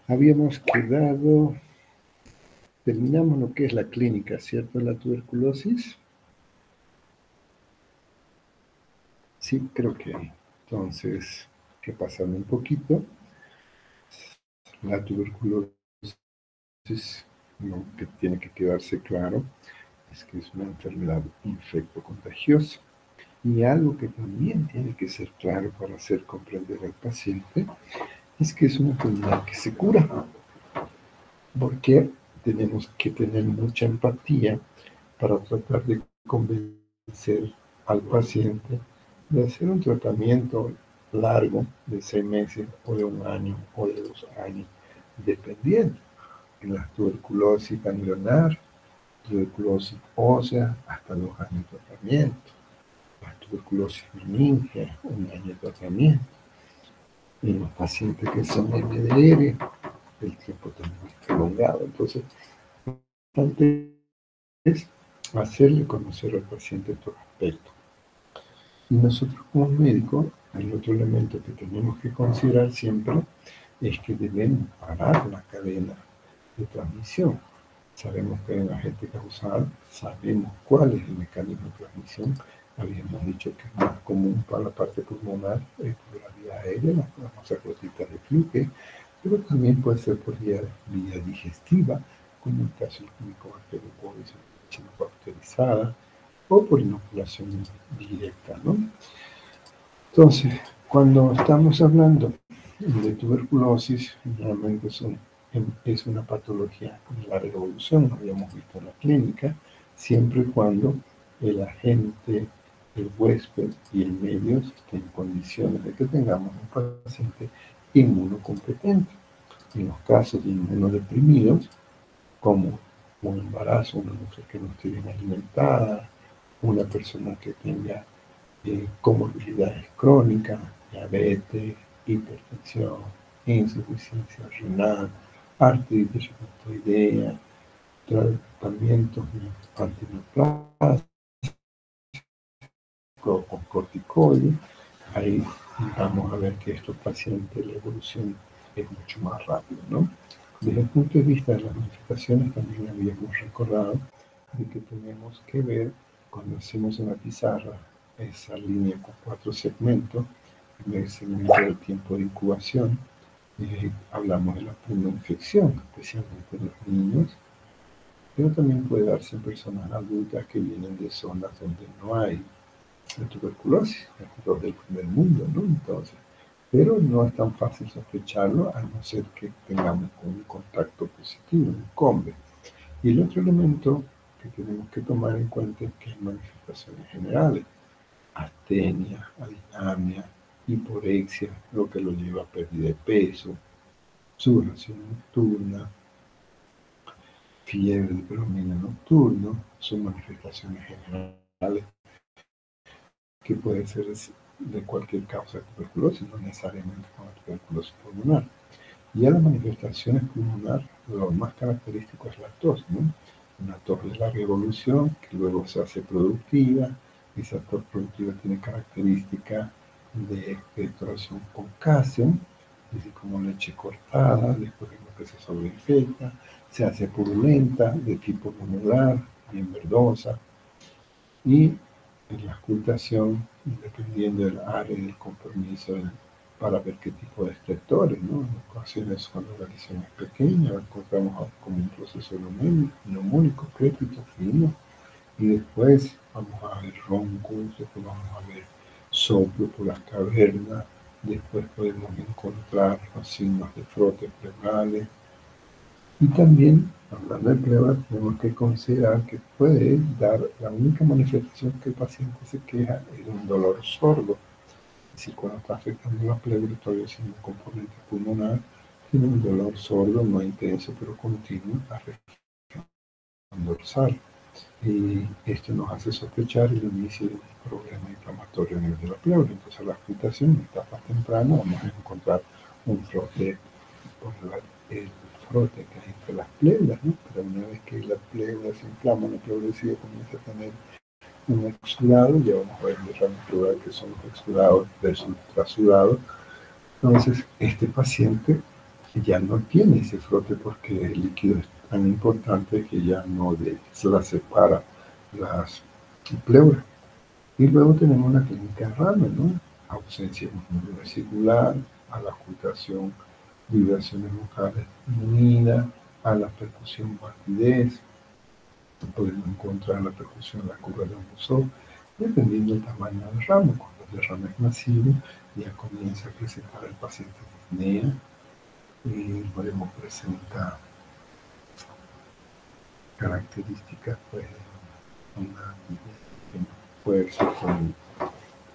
Habíamos quedado, terminamos lo que es la clínica, ¿cierto? La tuberculosis. Sí, creo que hay. Entonces, repasando un poquito, la tuberculosis, lo que tiene que quedarse claro es que es una enfermedad infectocontagiosa. Y algo que también tiene que ser claro para hacer comprender al paciente es que es una enfermedad que se cura, porque tenemos que tener mucha empatía para tratar de convencer al paciente de hacer un tratamiento largo de 6 meses o de 1 año o de 2 años, dependiendo de la tuberculosis ganglionar, tuberculosis ósea, hasta 2 años de tratamiento, la tuberculosis meningia, 1 año de tratamiento, y los pacientes que son MDR, el tiempo también es prolongado. Entonces, importante es hacerle conocer al paciente estos aspectos. Y nosotros como médicos, el otro elemento que tenemos que considerar siempre es que debemos parar la cadena de transmisión. Sabemos que hay un agente causal, sabemos cuál es el mecanismo de transmisión. Habíamos dicho que es más común para la parte pulmonar, es por la vía aérea, las famosas gotitas de fluke, pero también puede ser por vía digestiva, como el caso del Helicobacter pylori bacterizada, o por inoculación directa, ¿no? Entonces, cuando estamos hablando de tuberculosis, realmente es una patología de larga evolución, lo habíamos visto en la clínica, siempre y cuando el agente, el huésped y el medio estén en condiciones de que tengamos un paciente inmunocompetente. En los casos de inmunodeprimidos, como un embarazo, una mujer que no esté bien alimentada, una persona que tenga comorbilidades crónicas, diabetes, hipertensión, insuficiencia renal, artritis reumatoidea, tratamientos antineoplásicos con corticoides. Ahí vamos a ver que estos pacientes, la evolución es mucho más rápida, ¿no? Desde el punto de vista de las manifestaciones, también habíamos recordado de que tenemos que ver cuando hacemos una pizarra esa línea con 4 segmentos, en el segmento del tiempo de incubación, hablamos de la pneumoinfección, especialmente en los niños, pero también puede darse en personas adultas que vienen de zonas donde no hay tuberculosis, alrededor del primer mundo, ¿no? Entonces, pero no es tan fácil sospecharlo a no ser que tengamos un contacto positivo, un COMBE. Y el otro elemento que tenemos que tomar en cuenta es que hay manifestaciones generales, astenia, adinamia, hiporexia, lo que lo lleva a pérdida de peso, sudoración nocturna, fiebre de predominio nocturno, son manifestaciones generales que pueden ser de cualquier causa de tuberculosis, no necesariamente con la tuberculosis pulmonar. Y a las manifestaciones pulmonares, lo más característico es la tos, ¿no? Una tos de larga evolución que luego se hace productiva. Esa tos productiva tiene características de expectoración con calcio, es decir, como leche cortada, después de lo que se sobreinfecta, se hace purulenta, de tipo granular, bien verdosa, y en la ocultación, dependiendo del área y del compromiso para ver qué tipo de estertores, ¿no? En ocasiones, cuando la lesión es pequeña, la encontramos como un proceso neumónico, crépito, fino, y después vamos a ver roncos, después vamos a ver soplo por las cavernas, después podemos encontrar los signos de frotes pleurales, y también, hablando de pleura, tenemos que considerar que puede dar la única manifestación que el paciente se queja es de un dolor sordo. Es decir, cuando está afectando la pleura, todavía sin un componente pulmonar, tiene un dolor sordo, no intenso, pero continuo, a región dorsal. Y esto nos hace sospechar el inicio de un problema inflamatorio a nivel de la pleura. Entonces, a la auscultación, en etapa temprana, vamos a encontrar un frote por el frote que hay entre las pleuras, ¿no? Pero una vez que la pleura se inflama, la pleuresía comienza a tener un exudado, ya vamos a ver de rango pleural que son los exudados versus trasudados. Entonces, este paciente ya no tiene ese frote porque el líquido es tan importante que ya no se la separa las pleuras. Y luego tenemos la clínica rama, ¿no? Ausencia de músculo vesicular, a la ocultación, vibraciones vocales unidas, a la percusión batidez. Podemos encontrar la percusión en la curva de Musó, dependiendo del tamaño del ramo. Cuando el derrame es masivo, ya comienza a presentar el paciente disnea, y podemos presentar características, pues, una fuerza con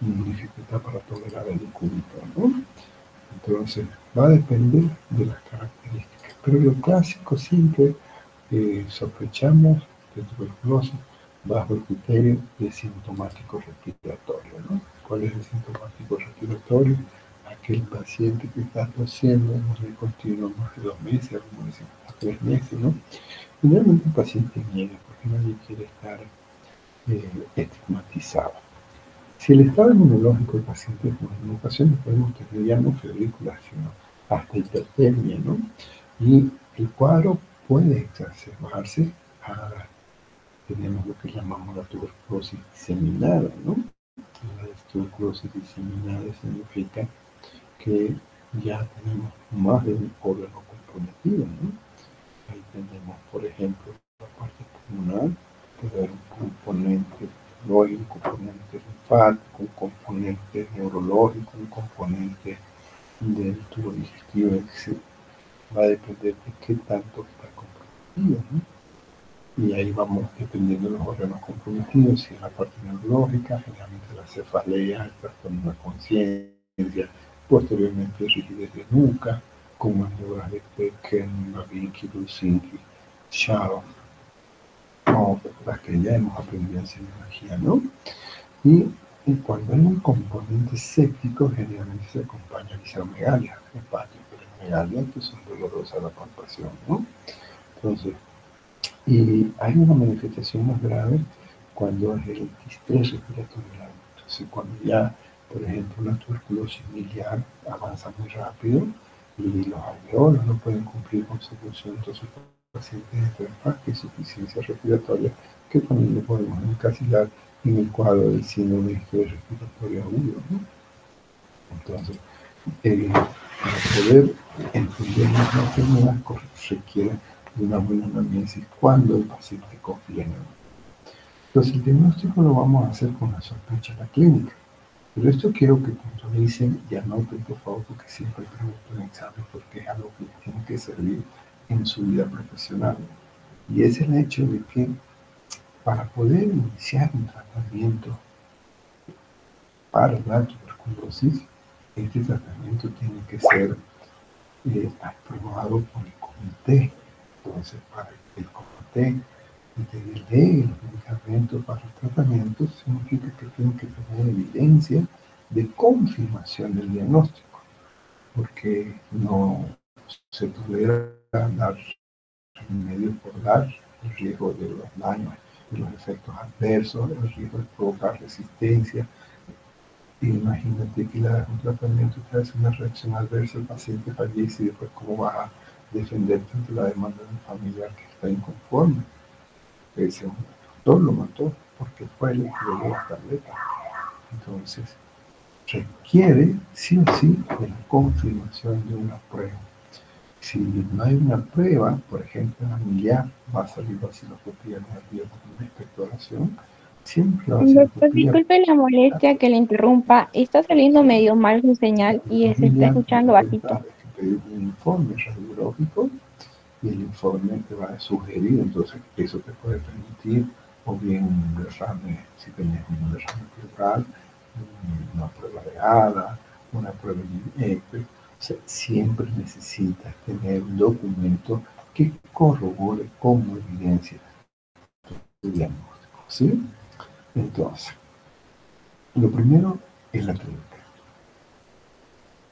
dificultad para tolerar el cúbito, ¿no? Entonces, va a depender de las características. Pero lo clásico siempre sospechamos de tuberculosis bajo el criterio de sintomático respiratorio, ¿no? ¿Cuál es el sintomático respiratorio? Aquel paciente que está tosiendo en un continuo más de 2 meses, algunos dicen hasta 3 meses, ¿no? Generalmente el paciente niega porque nadie quiere estar estigmatizado. Si el estado inmunológico del paciente es bueno, en ocasiones podemos tener ya no febrícula, sino hasta hipertermia, ¿no? Y el cuadro puede exacerbarse tenemos lo que llamamos la tuberculosis diseminada, ¿no? La tuberculosis diseminada significa que ya tenemos más de un órgano comprometido, ¿no? Ahí tenemos, por ejemplo, la parte pulmonar, puede haber un componente neurológico, un componente linfático, un componente neurológico, un componente del tubo digestivo, etc. Va a depender de qué tanto está comprometido, ¿no? Y ahí vamos dependiendo de los órganos comprometidos, si es la parte neurológica, generalmente la cefalea, el trastorno de la conciencia, posteriormente rigidez de nuca, con maniobras de Pecken, Babinski, Dulcinki, Shaw, o las que ya hemos aprendido en semiología, ¿no? Y cuando hay un componente séptico, generalmente se acompaña de discomegalia hepática, megalia, que son dolorosas a la palpación, ¿no? Entonces, y hay una manifestación más grave cuando es el distrés respiratorio largo. Entonces, cuando ya, por ejemplo, la tuberculosis miliar avanza muy rápido y los alveolos no pueden cumplir con su función, entonces el paciente entra en falta de insuficiencia respiratoria, que también lo podemos encasillar en el cuadro del síndrome de distrés respiratorio agudo, ¿no? Entonces, para poder entender la enfermedad requiere de una buena anamnesis cuando el paciente confía en él. Entonces, el diagnóstico lo vamos a hacer con la sospecha en la clínica. Pero esto quiero que puntualicen y anoten, por favor, porque siempre pregunto en examen, porque es algo que les tiene que servir en su vida profesional. Y es el hecho de que para poder iniciar un tratamiento para la tuberculosis, este tratamiento tiene que ser aprobado por el comité. Entonces, para que el comité delegue el medicamento para el tratamiento, significa que tiene que tener evidencia de confirmación del diagnóstico, porque no se pudiera dar remedio por dar, el riesgo de los daños, de los efectos adversos, el riesgo de provocar resistencia. Imagínate que le das un tratamiento que hace una reacción adversa, el paciente fallece y después cómo vas a defenderte ante la demanda de un familiar que está inconforme. Ese doctor lo mató porque fue el que le dio la tableta. Entonces, requiere sí o sí de la confirmación de una prueba. Si no hay una prueba, por ejemplo, familiar, va a salir vaciloscopía negativa con una expectoración, siempre la Doctor, vaciloscopía disculpe la molestia que le interrumpa. Está saliendo medio mal su señal y se está familiar escuchando va a bajito. pedir un informe radiológico y el informe te va a sugerir, entonces eso te puede permitir o bien un derrame, si tenías un derrame pleural, una prueba de ADA, una prueba de INEPE. O sea, siempre necesitas tener un documento que corrobore como evidencia tu diagnóstico, ¿sí? Entonces, lo primero es la clínica.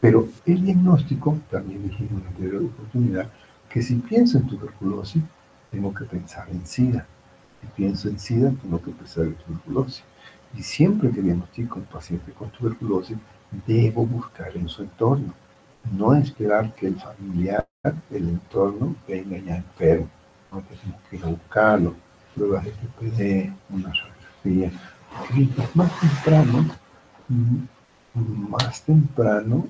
Pero el diagnóstico, también dijimos en la anterior oportunidad, que si pienso en tuberculosis, tengo que pensar en SIDA. Si pienso en SIDA, tengo que pensar en tuberculosis. Y siempre que diagnostico a un paciente con tuberculosis, debo buscar en su entorno. No esperar que el familiar, el entorno, venga ya enfermo. No tenemos que ir a buscarlo, pruebas de PPD, una radiografía. Mientras más temprano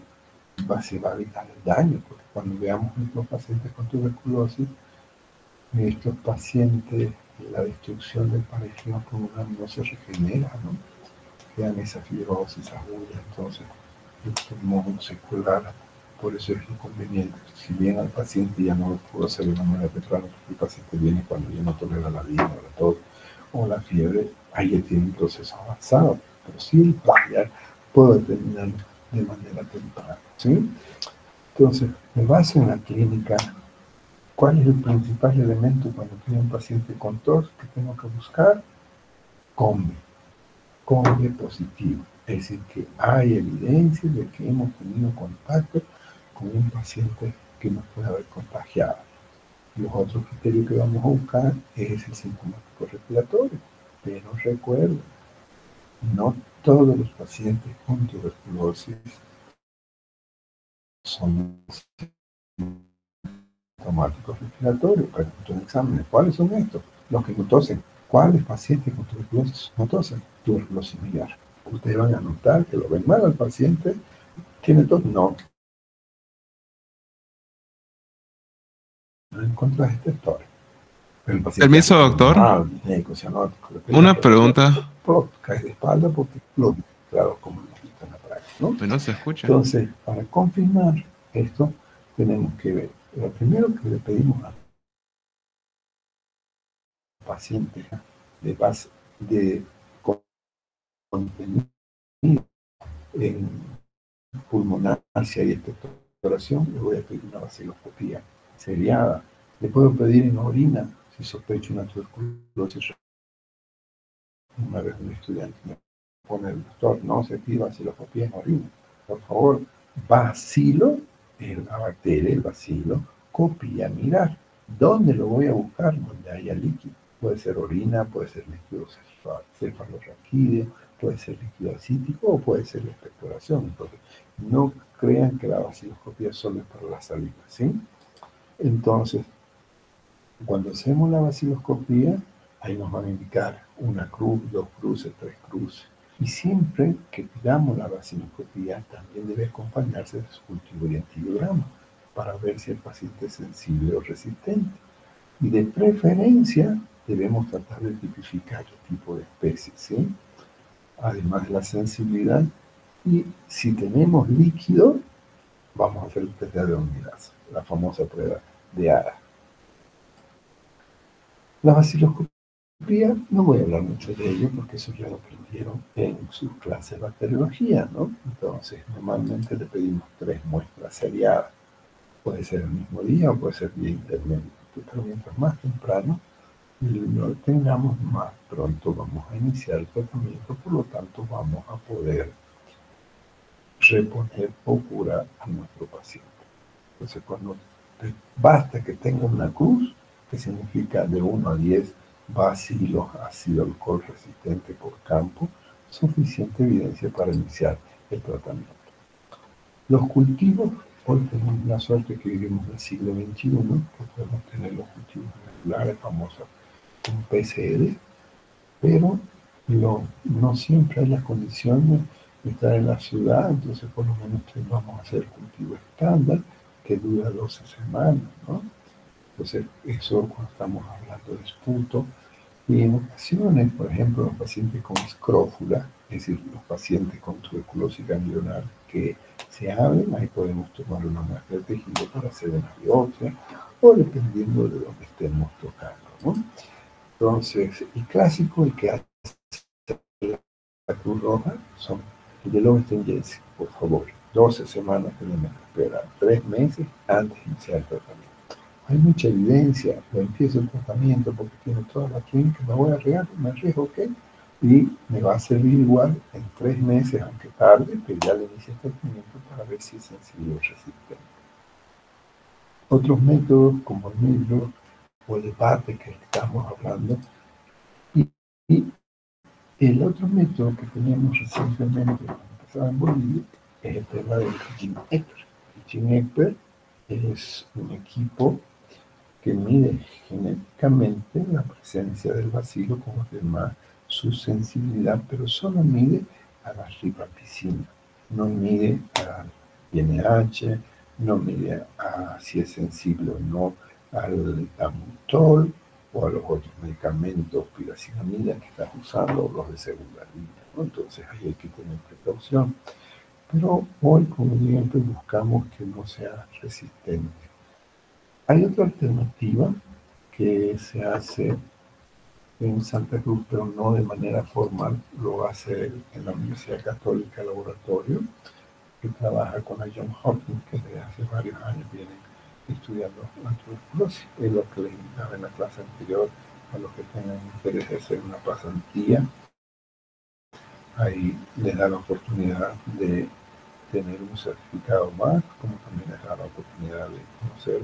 se va a evitar el daño, porque cuando veamos nuestros pacientes con tuberculosis, estos pacientes, la destrucción del parénquima pulmonar no se regenera, ¿no? Quedan esa fibrosis aguda, entonces el pulmón se cuelga. Por eso es inconveniente. Si bien al paciente ya no lo pudo hacer de manera temprana, porque el paciente viene cuando ya no tolera la vida, la tos o la fiebre, ahí ya tiene un proceso avanzado. Pero sí el familiar puede terminar de manera temprana, ¿sí? Entonces, me baso en la clínica. ¿Cuál es el principal elemento cuando tiene un paciente con tos que tengo que buscar? COMBE positivo. Es decir, que hay evidencia de que hemos tenido contacto con un paciente que nos puede haber contagiado. Los otros criterios que vamos a buscar es el sintomático respiratorio. Pero recuerden, no todos los pacientes con tuberculosis son sintomáticos respiratorios. Pregunto en exámenes, ¿cuáles son estos? Los que no tosen. ¿Cuáles pacientes con tuberculosis no tosen? Tuberculosis miliar. Ustedes van a notar que lo ven mal al paciente. ¿Tiene tos? No. No encontrás este historia. Pero el paciente Permiso, doctor. médico cianótico. Una pregunta. Cae de espalda porque lo claro, como lo visto en la práctica, ¿no? Pues no se escucha. Entonces, para confirmar esto, tenemos que ver. Lo primero que le pedimos al paciente de base de contenido en pulmonar, si hay expectoración, le voy a pedir una vaciloscopía seriada. Le puedo pedir en orina, si sospecho una tuberculosis. Una vez un estudiante me pone el doctor, no se pide vaciloscopía en orina. Por favor, bacilo, la bacteria, el bacilo, copia, mirar. ¿Dónde lo voy a buscar? Donde haya líquido. Puede ser orina, puede ser líquido cefalorraquídeo, puede ser líquido acítico o puede ser la expectoración. Entonces, no crean que la vaciloscopía solo es para la saliva, ¿sí? Entonces, cuando hacemos la vaciloscopía, ahí nos van a indicar una cruz, 2 cruces, 3 cruces. Y siempre que pidamos la vaciloscopía, también debe acompañarse de su cultivo de antibiograma para ver si el paciente es sensible o resistente. Y de preferencia, debemos tratar de tipificar el tipo de especie, ¿sí? Además de la sensibilidad. Y si tenemos líquido, vamos a hacer el test de adenomidasa, la famosa prueba de ADA. La vaciloscopía, no voy a hablar mucho de ello porque eso ya lo aprendieron en sus clases de bacteriología, ¿no? Entonces, normalmente le pedimos 3 muestras seriadas. Puede ser el mismo día o puede ser día intermedio. Pero mientras más temprano lo tengamos, más pronto vamos a iniciar el tratamiento, por lo tanto vamos a poder reponer o curar a nuestro paciente. Entonces, cuando basta que tenga una cruz, que significa de 1 a 10 bacilos ácido alcohol resistente por campo, suficiente evidencia para iniciar el tratamiento. Los cultivos, hoy tenemos la suerte que vivimos en el siglo XXI, que podemos tener los cultivos moleculares famosos con PCR, pero no siempre hay las condiciones de estar en la ciudad, entonces por lo menos vamos a hacer el cultivo estándar, que dura 12 semanas, ¿no? Entonces, eso cuando estamos hablando de esputo, y en ocasiones, por ejemplo, los pacientes con escrófula, es decir, los pacientes con tuberculosis ganglionar que se abren, ahí podemos tomar una muestra de tejido para hacer una biopsia, o dependiendo de donde estemos tocando, ¿no? Entonces, el clásico, el que hace la Cruz Roja, son el de Lowenstein-Jensen, por favor. 12 semanas tenemos que esperar, 3 meses antes de iniciar el tratamiento. Hay mucha evidencia, lo empiezo el tratamiento porque tiene toda la clínica, me voy a arriesgo, ¿ok? Y me va a servir igual en 3 meses, aunque tarde, pero ya le inicio el tratamiento para ver si es sensible o resistente. Otros métodos como el milro o el debate que estamos hablando, y el otro método que teníamos recientemente cuando empezaba en Bolivia es el tema del regime Hector. GeneXpert es un equipo que mide genéticamente la presencia del bacilo, como además su sensibilidad, pero solo mide a la ribapicina, no mide al INH, no mide a si es sensible o no al amutol o a los otros medicamentos, piracinamida que estás usando, o los de segunda línea, ¿no? Entonces ahí hay que tener precaución. Pero hoy, como siempre, buscamos que no sea resistente. Hay otra alternativa que se hace en Santa Cruz, pero no de manera formal, lo hace en la Universidad Católica Laboratorio, que trabaja con la Johns Hopkins, que desde hace varios años vienen estudiando la tuberculosis. Es lo que les indicaba en la clase anterior, a los que tengan interés de hacer una pasantía. Ahí les da la oportunidad de tener un certificado más, como también les da la oportunidad de conocer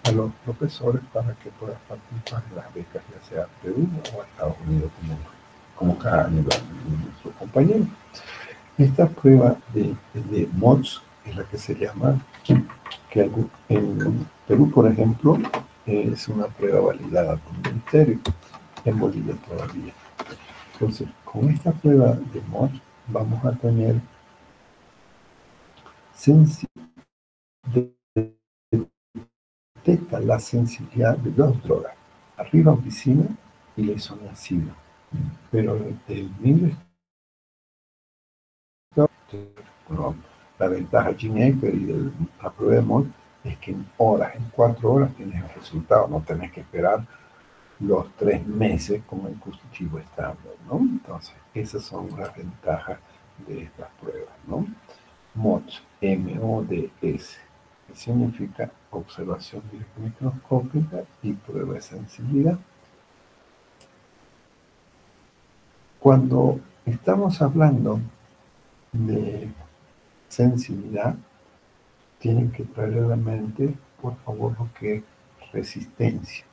a los profesores para que puedan participar en las becas, ya sea a Perú o a Estados Unidos, como cada año nuestro compañero. Esta prueba de MODS es la que se llama, que en Perú, por ejemplo, es una prueba validada por el Ministerio, en Bolivia todavía. Entonces, con esta prueba de MODS vamos a tener detecta la sensibilidad de dos drogas, la ribampicina y la isoniazida. Pero el mismo bueno, la ventaja GeneXpert y de la prueba de MOL es que en 4 horas tienes el resultado, no tenés que esperar los 3 meses como el positivo estándar, ¿no? Entonces, esas son las ventajas de estas pruebas, ¿no? MODS, M-O-D-S, que significa observación directa microscópica y prueba de sensibilidad. Cuando estamos hablando de sensibilidad, tienen que traer a la mente, por favor, lo que es resistencia,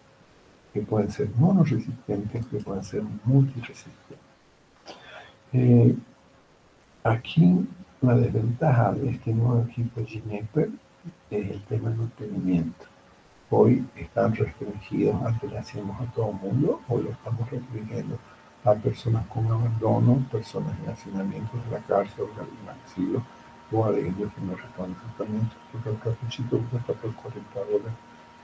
que pueden ser monoresistentes, que pueden ser multiresistentes. Aquí la desventaja de este nuevo equipo GeneXpert es el tema del mantenimiento. Hoy están restringidos, antes le hacíamos a todo el mundo, hoy lo estamos restringiendo a personas con abandono, personas en hacinamiento de la cárcel o del asilo, o a ellos que no responden tratamiento, porque el cartuchito cuesta por $40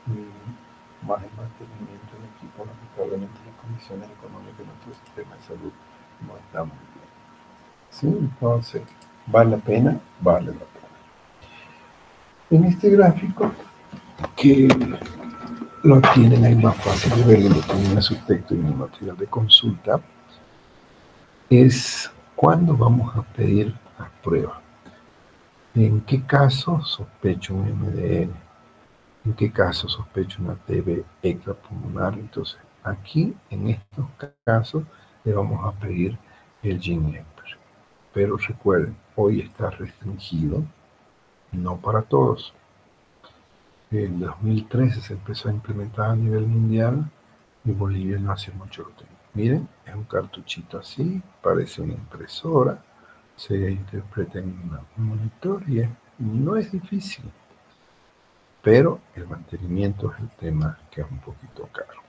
y más el mantenimiento del equipo. Lamentablemente las condiciones económicas de nuestro sistema de salud no están muy bien. ¿Sí? Entonces, ¿vale la pena? Vale la pena. En este gráfico, que lo tienen ahí más fácil de ver, lo tienen en su texto y en el material de consulta, es cuándo vamos a pedir las pruebas. ¿En qué caso sospecho un MDN? ¿En qué caso sospecho una TB extrapulmonar? Entonces, aquí, en estos casos, le vamos a pedir el GeneXpert. Pero recuerden, hoy está restringido, no para todos. En 2013 se empezó a implementar a nivel mundial y Bolivia no hace mucho lo tiene. Miren, es un cartuchito así, parece una impresora, se interpreta en un monitor y no es difícil, pero el mantenimiento es el tema que es un poquito caro.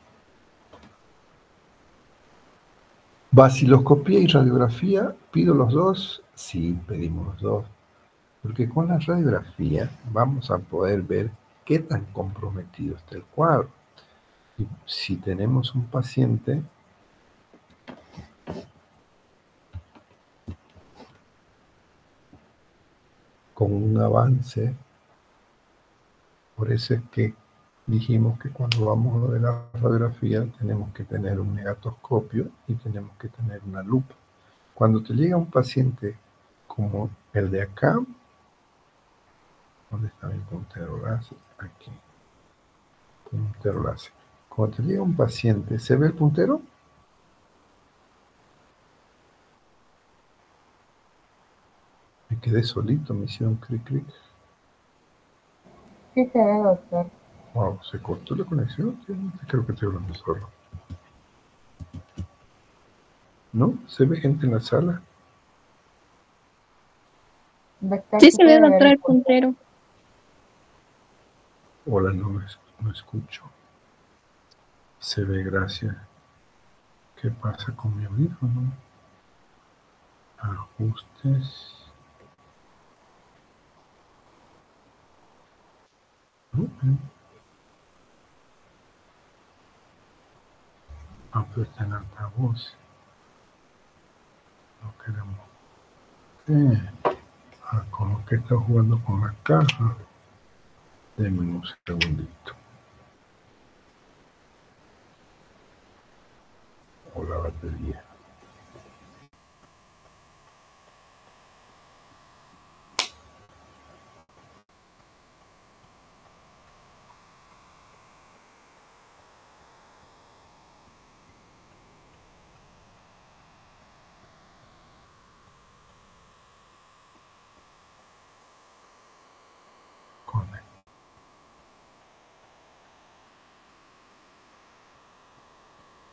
Vaciloscopía y radiografía, ¿pido los dos? Sí, pedimos los dos, porque con la radiografía vamos a poder ver qué tan comprometido está el cuadro. Y si tenemos un paciente con un avance, por eso es que dijimos que cuando vamos a lo de la radiografía tenemos que tener un negatoscopio y tenemos que tener una lupa. Cuando te llega un paciente como el de acá, ¿dónde está mi puntero láser? Aquí, puntero láser. Cuando te llega un paciente, ¿se ve el puntero? Me quedé solito, me hicieron clic, clic. Sí se ve, doctor. Wow, ¿se cortó la conexión? Creo que estoy hablando solo. ¿No? ¿Se ve gente en la sala? Doctor, Sí se ve, puede ver doctor, el el puntero. Hola, no escucho. Se ve, gracias. ¿Qué pasa con mi audífono? Ajustes. Pero está en altavoz. No queremos. Con lo que está jugando con la caja. Denme un segundito. O la batería.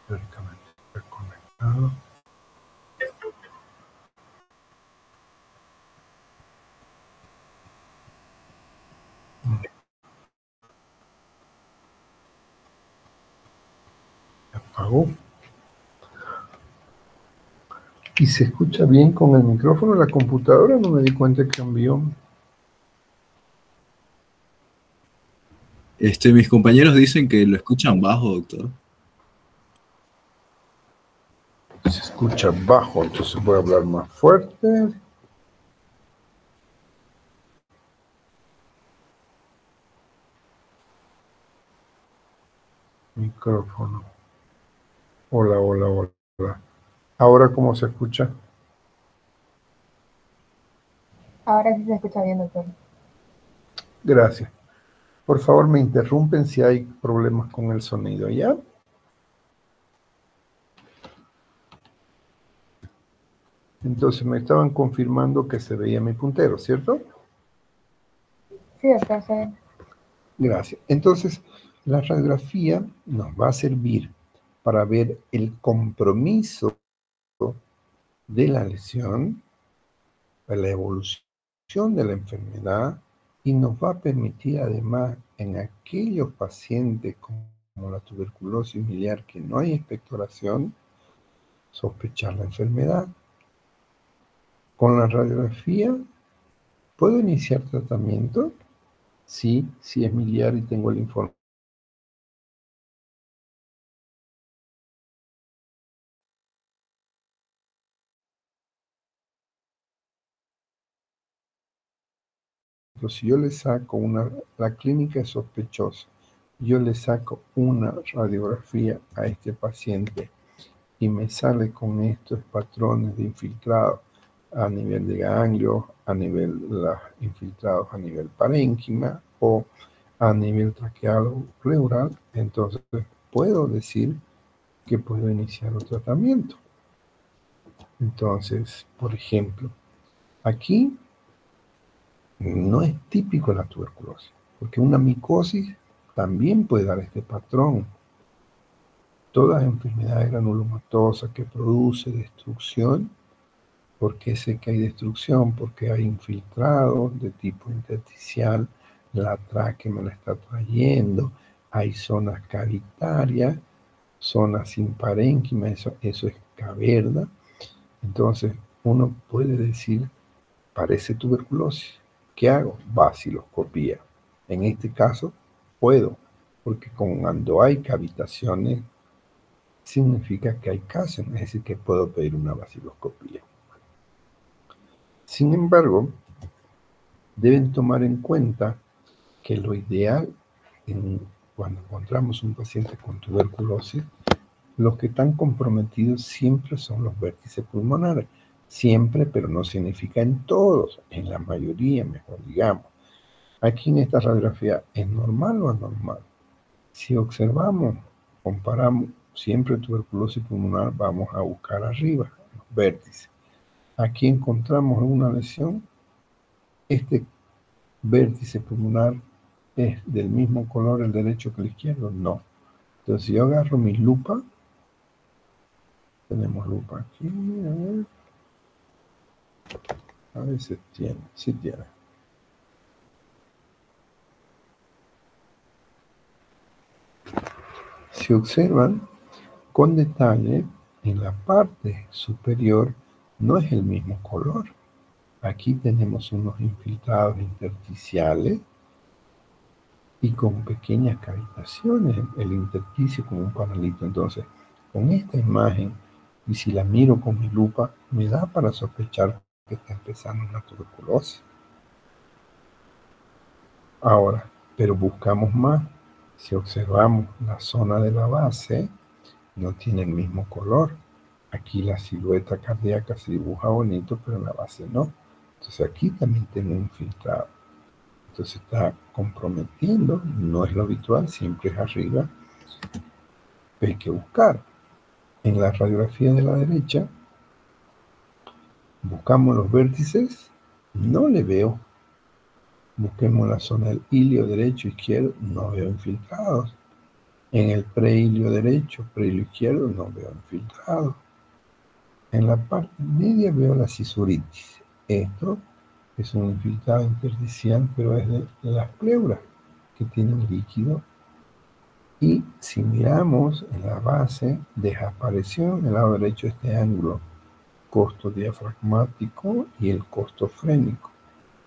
Teóricamente está conectado. Apagó. ¿Y se escucha bien con el micrófono? La computadora no me di cuenta que cambió. Mis compañeros dicen que lo escuchan bajo, doctor. Se escucha bajo, entonces voy a hablar más fuerte. Micrófono. Hola, hola, hola. ¿Ahora cómo se escucha? Ahora sí se escucha bien, doctor. Gracias. Por favor, me interrumpen si hay problemas con el sonido, ¿ya? Entonces me estaban confirmando que se veía mi puntero, ¿cierto? Sí, doctor, se ve. Gracias. Entonces, la radiografía nos va a servir para ver el compromiso de la lesión, de la evolución de la enfermedad, y nos va a permitir además en aquellos pacientes como la tuberculosis miliar que no hay expectoración, sospechar la enfermedad. Con la radiografía, ¿puedo iniciar tratamiento? Sí, si es miliar y tengo el informe. Si yo le saco la clínica es sospechosa, yo le saco una radiografía a este paciente y me sale con estos patrones de infiltrado a nivel de ganglio, a nivel de los infiltrados a nivel parénquima o a nivel traqueal o pleural, entonces puedo decir que puedo iniciar el tratamiento. Entonces, por ejemplo, aquí no es típico la tuberculosis, porque una micosis también puede dar este patrón. Todas las enfermedades granulomatosas que produce destrucción. ¿Por qué sé que hay destrucción? Porque hay infiltrados de tipo intersticial, la tráquea me la está trayendo, hay zonas cavitarias, zonas sin parénquima, eso es caverna. Entonces, uno puede decir, parece tuberculosis. ¿Qué hago? Vaciloscopía. En este caso, puedo, porque cuando hay cavitaciones, significa que hay calcio, es decir, que puedo pedir una vaciloscopía. Sin embargo, deben tomar en cuenta que lo ideal cuando encontramos un paciente con tuberculosis, los que están comprometidos siempre son los vértices pulmonares. Siempre, pero no significa en todos, en la mayoría, mejor digamos. Aquí en esta radiografía, ¿es normal o anormal? Si observamos, comparamos siempre tuberculosis pulmonar, vamos a buscar arriba, los vértices. Aquí encontramos una lesión. Este vértice pulmonar es del mismo color el derecho que el izquierdo, no. Entonces, si yo agarro mi lupa, tenemos lupa aquí, a veces tiene, sí tiene. Si observan con detalle, en la parte superior no es el mismo color. Aquí tenemos unos infiltrados intersticiales y con pequeñas cavitaciones, el intersticio como un panelito. Entonces, con esta imagen, y si la miro con mi lupa, me da para sospechar que está empezando una tuberculosis. Ahora, pero buscamos más. Si observamos la zona de la base, no tiene el mismo color. Aquí la silueta cardíaca se dibuja bonito, pero en la base no. Entonces aquí también tengo un filtrado. Entonces está comprometiendo, no es lo habitual, siempre es arriba. Hay que buscar. En la radiografía de la derecha, buscamos los vértices, no le veo. Busquemos la zona del ilio derecho, izquierdo, no veo infiltrados. En el preilio derecho, preilio izquierdo, no veo infiltrados. En la parte media veo la cisuritis. Esto es un infiltrado intersticial, pero es de las pleuras que tienen líquido. Y si miramos en la base, desapareció en el lado derecho este ángulo costo diafragmático y el costo frénico.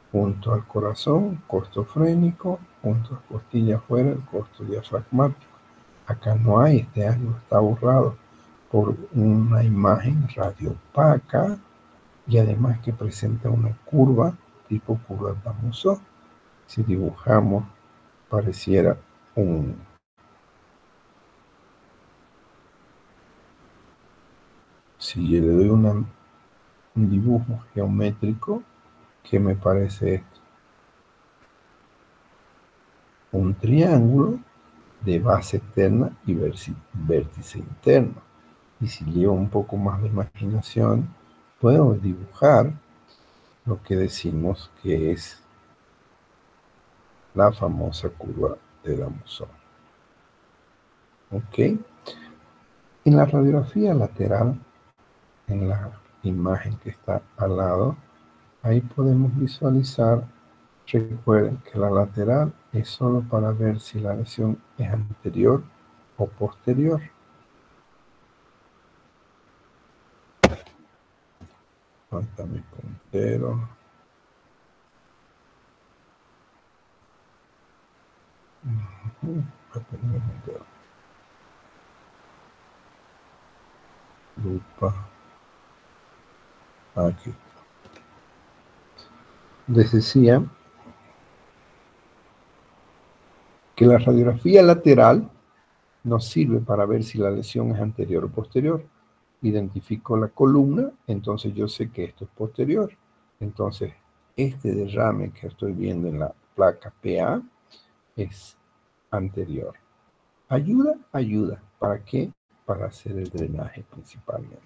Junto al corazón, costo frénico, junto a costilla afuera, el costo diafragmático. Acá no hay este ángulo, está borrado por una imagen radiopaca y además que presenta una curva tipo curva de Damoso. Si dibujamos, pareciera si yo le doy un dibujo geométrico, ¿qué me parece esto? Un triángulo de base externa y vértice interno. Y si llevo un poco más de imaginación, puedo dibujar lo que decimos que es la famosa curva de Damoso. ¿Ok? En la radiografía lateral, en la imagen que está al lado, ahí podemos visualizar, recuerden que la lateral es solo para ver si la lesión es anterior o posterior. ¿Dónde está mi puntero? Lupa. Aquí. Les decía que la radiografía lateral nos sirve para ver si la lesión es anterior o posterior. Identifico la columna, entonces yo sé que esto es posterior. Entonces, este derrame que estoy viendo en la placa PA es anterior. Ayuda, ayuda. ¿Para qué? Para hacer el drenaje principalmente.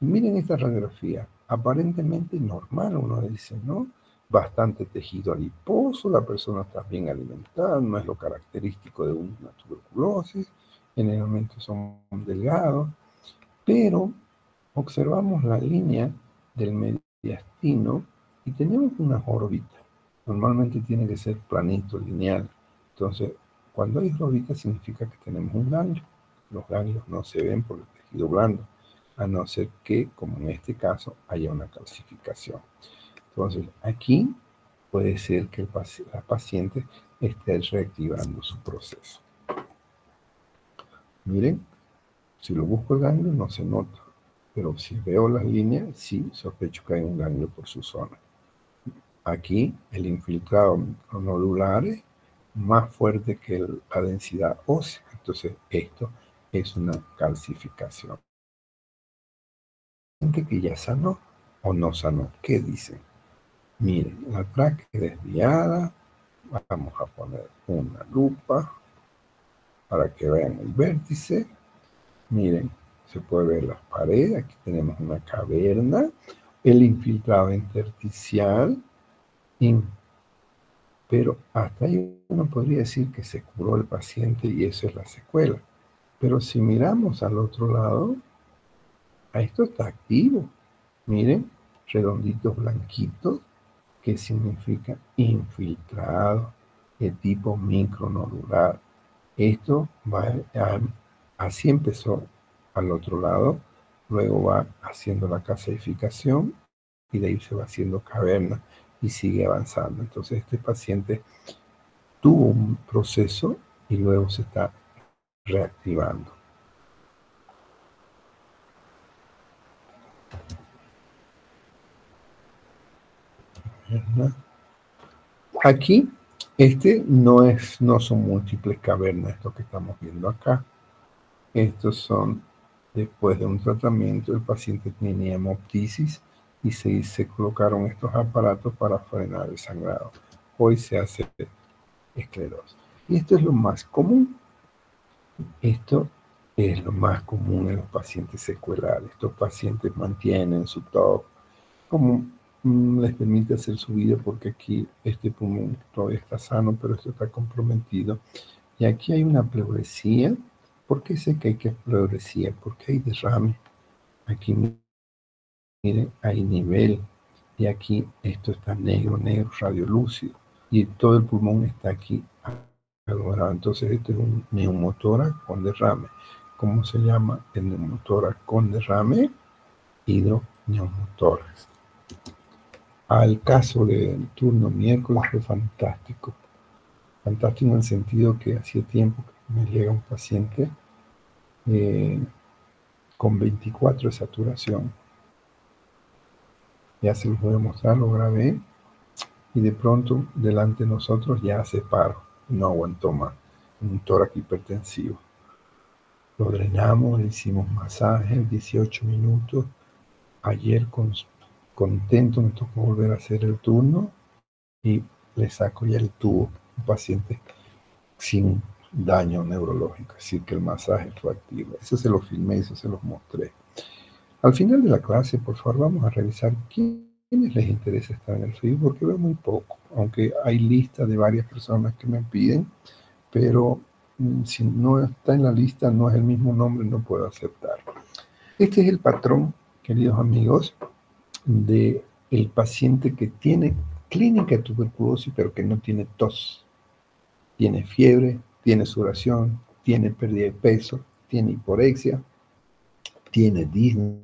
Miren esta radiografía, aparentemente normal, uno dice, ¿no? Bastante tejido adiposo, la persona está bien alimentada, no es lo característico de una tuberculosis, generalmente son delgados, pero observamos la línea del mediastino y tenemos una órbita. Normalmente tiene que ser planito, lineal. Entonces, cuando hay órbita significa que tenemos un ganglio. Los ganglios no se ven por el tejido blando, a no ser que, como en este caso, haya una calcificación. Entonces, aquí puede ser que la paciente esté reactivando su proceso. Miren, si lo busco el ganglio no se nota, pero si veo las líneas, sí sospecho que hay un ganglio por su zona. Aquí el infiltrado micronodular es más fuerte que la densidad ósea, entonces esto es una calcificación. Que ya sanó o no sanó, ¿qué dicen? Miren, la tráquea desviada, vamos a poner una lupa para que vean el vértice. Miren, se puede ver las paredes, aquí tenemos una caverna, el infiltrado intersticial, pero hasta ahí uno podría decir que se curó el paciente y eso es la secuela. Pero si miramos al otro lado, esto está activo. Miren, redonditos blanquitos, que significa infiltrado de tipo micronodular. Esto así empezó al otro lado, luego va haciendo la calcificación y de ahí se va haciendo caverna y sigue avanzando. Entonces este paciente tuvo un proceso y luego se está reactivando. ¿Verdad? Aquí, no son múltiples cavernas, esto que estamos viendo acá. Estos son, después de un tratamiento, el paciente tenía hemoptisis y se colocaron estos aparatos para frenar el sangrado. Hoy se hace esclerosis. Y esto es lo más común. Esto es lo más común en los pacientes secuelares. Estos pacientes mantienen su TOC, como les permite hacer su vida, porque aquí este pulmón todavía está sano, pero esto está comprometido. Y aquí hay una pleuresía. ¿Por qué sé que hay que pleuresía? Porque hay derrame. Aquí, miren, hay nivel. Y aquí esto está negro, radiolúcido. Y todo el pulmón está aquí aglomerado. Entonces este es un neumotórax con derrame. ¿Cómo se llama el neumotórax con derrame? Hidroneumotórax. Al caso del turno miércoles fue fantástico. Fantástico en el sentido que hacía tiempo que me llega un paciente con 24 de saturación. Ya se los voy a mostrar, lo grabé. Y de pronto, delante de nosotros ya hace paro. No aguantó más. Un tórax hipertensivo. Lo drenamos, le hicimos masaje, 18 minutos. Ayer contento me tocó volver a hacer el turno y le saco ya el tubo. Un paciente sin daño neurológico, así que el masaje fue activo. Eso se lo filmé, eso se los mostré. Al final de la clase, por favor, vamos a revisar quiénes les interesa estar en el Facebook, porque veo muy poco, aunque hay lista de varias personas que me piden, pero si no está en la lista, no es el mismo nombre, no puedo aceptar. Este es el patrón, queridos amigos, de el paciente que tiene clínica de tuberculosis, pero que no tiene tos. Tiene fiebre, tiene sudoración, tiene pérdida de peso, tiene hiporexia, tiene disnea,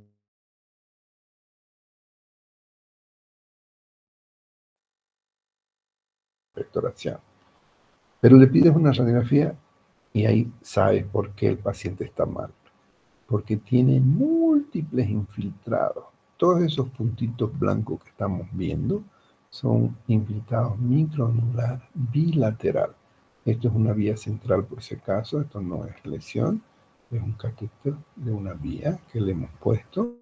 expectoración. Pero le pides una radiografía y ahí sabes por qué el paciente está mal. Porque tiene múltiples infiltrados. Todos esos puntitos blancos que estamos viendo son infiltrados microanular bilateral. Esto es una vía central por si acaso, esto no es lesión, es un catéter de una vía que le hemos puesto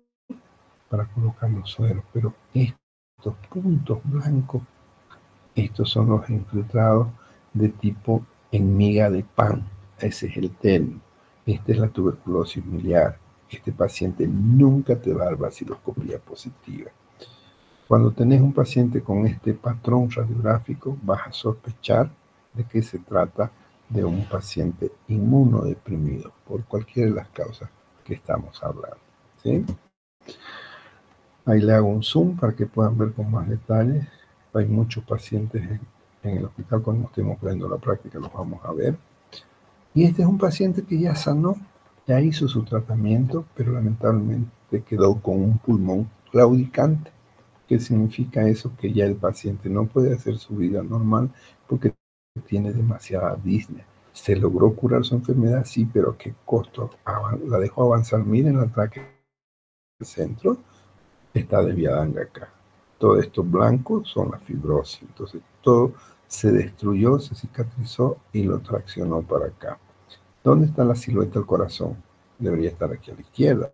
para colocar los sueros. Pero estos puntos blancos, estos son los infiltrados de tipo en miga de pan. Ese es el término. Esta es la tuberculosis miliar. Este paciente nunca te va a dar vaciloscopía positiva. Cuando tenés un paciente con este patrón radiográfico, vas a sospechar de que se trata de un paciente inmunodeprimido por cualquiera de las causas que estamos hablando. ¿Sí? Ahí le hago un zoom para que puedan ver con más detalle. Hay muchos pacientes en el hospital. Cuando estemos viendo la práctica los vamos a ver. Y este es un paciente que ya sanó, ya hizo su tratamiento, pero lamentablemente quedó con un pulmón claudicante. ¿Qué significa eso? Que ya el paciente no puede hacer su vida normal porque tiene demasiada disnea. ¿Se logró curar su enfermedad? Sí, pero ¿a qué costo? La dejó avanzar. Miren la tráquea del centro, está desviada acá. Todo esto blanco son la fibrosis. Entonces todo se destruyó, se cicatrizó y lo traccionó para acá. ¿Dónde está la silueta del corazón? Debería estar aquí a la izquierda.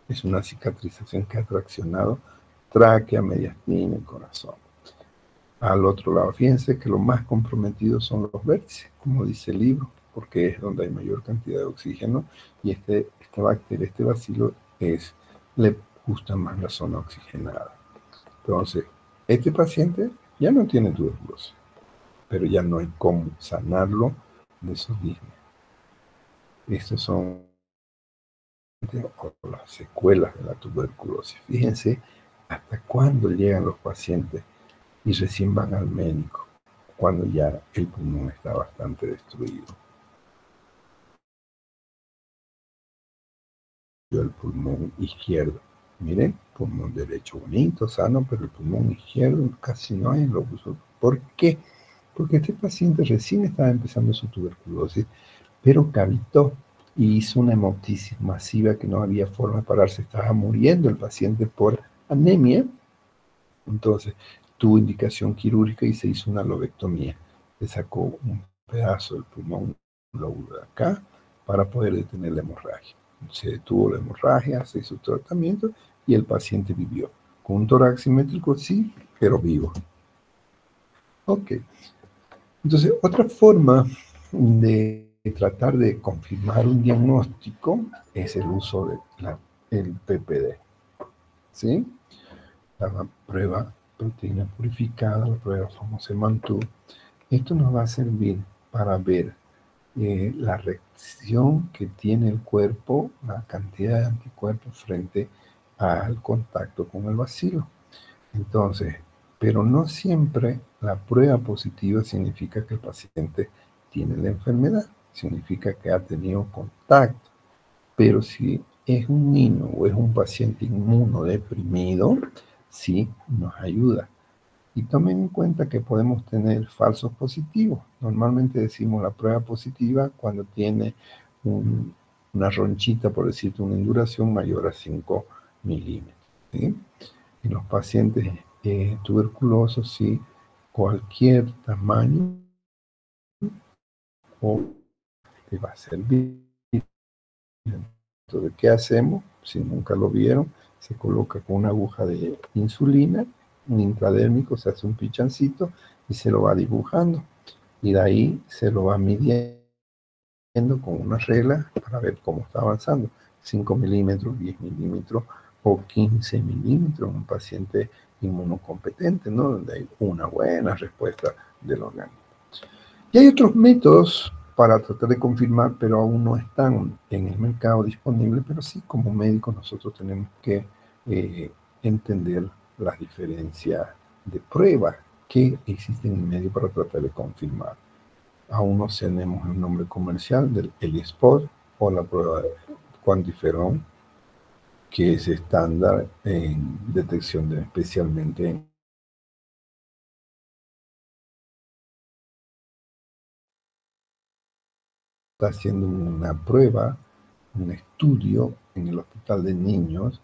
Es una cicatrización que ha traccionado tráquea, mediastina y corazón. Al otro lado, fíjense que lo más comprometido son los vértices, como dice el libro, porque es donde hay mayor cantidad de oxígeno y esta bacteria, este bacilo, le gusta más la zona oxigenada. Entonces, este paciente ya no tiene tuberculosis, pero ya no hay cómo sanarlo de su disnea. Estas son las secuelas de la tuberculosis. Fíjense hasta cuándo llegan los pacientes y recién van al médico, cuando ya el pulmón está bastante destruido. El pulmón izquierdo, miren, pulmón derecho bonito, sano, pero el pulmón izquierdo casi no hay en los usos. ¿Por qué? Porque este paciente recién estaba empezando su tuberculosis, pero cavitó y hizo una hemoptisis masiva que no había forma de pararse. Estaba muriendo el paciente por anemia. Entonces tuvo indicación quirúrgica y se hizo una lobectomía. Le sacó un pedazo del pulmón, un lóbulo de acá, para poder detener la hemorragia. Se detuvo la hemorragia, se hizo tratamiento y el paciente vivió. Con un tórax simétrico, sí, pero vivo. Ok. Entonces, otra forma de tratar de confirmar un diagnóstico es el uso del PPD. ¿Sí? La prueba proteína purificada, la prueba famosa Mantoux. Esto nos va a servir para ver la reacción que tiene el cuerpo, la cantidad de anticuerpos frente al contacto con el bacilo. Entonces, pero no siempre la prueba positiva significa que el paciente tiene la enfermedad, significa que ha tenido contacto. Pero si es un niño o es un paciente inmunodeprimido, sí nos ayuda. Y tomen en cuenta que podemos tener falsos positivos. Normalmente decimos la prueba positiva cuando tiene una ronchita, por decirte, una induración mayor a 5 milímetros. ¿Sí? En los pacientes tuberculosos, sí, cualquier tamaño o que va a servir. Entonces, ¿qué hacemos? Si nunca lo vieron, se coloca con una aguja de insulina, un intradérmico, se hace un pichancito y se lo va dibujando. Y de ahí se lo va midiendo con una regla para ver cómo está avanzando. 5 milímetros, 10 milímetros o 15 milímetros en un paciente inmunocompetente, ¿no? Donde hay una buena respuesta del organismo. Y hay otros métodos para tratar de confirmar, pero aún no están en el mercado disponibles, pero sí como médicos nosotros tenemos que entender las diferencias de pruebas que existen en el medio para tratar de confirmar. Aún no tenemos el nombre comercial del ELISpot o la prueba de QuantiFERON, que es estándar en detección especialmente en está haciendo una prueba, un estudio en el Hospital de Niños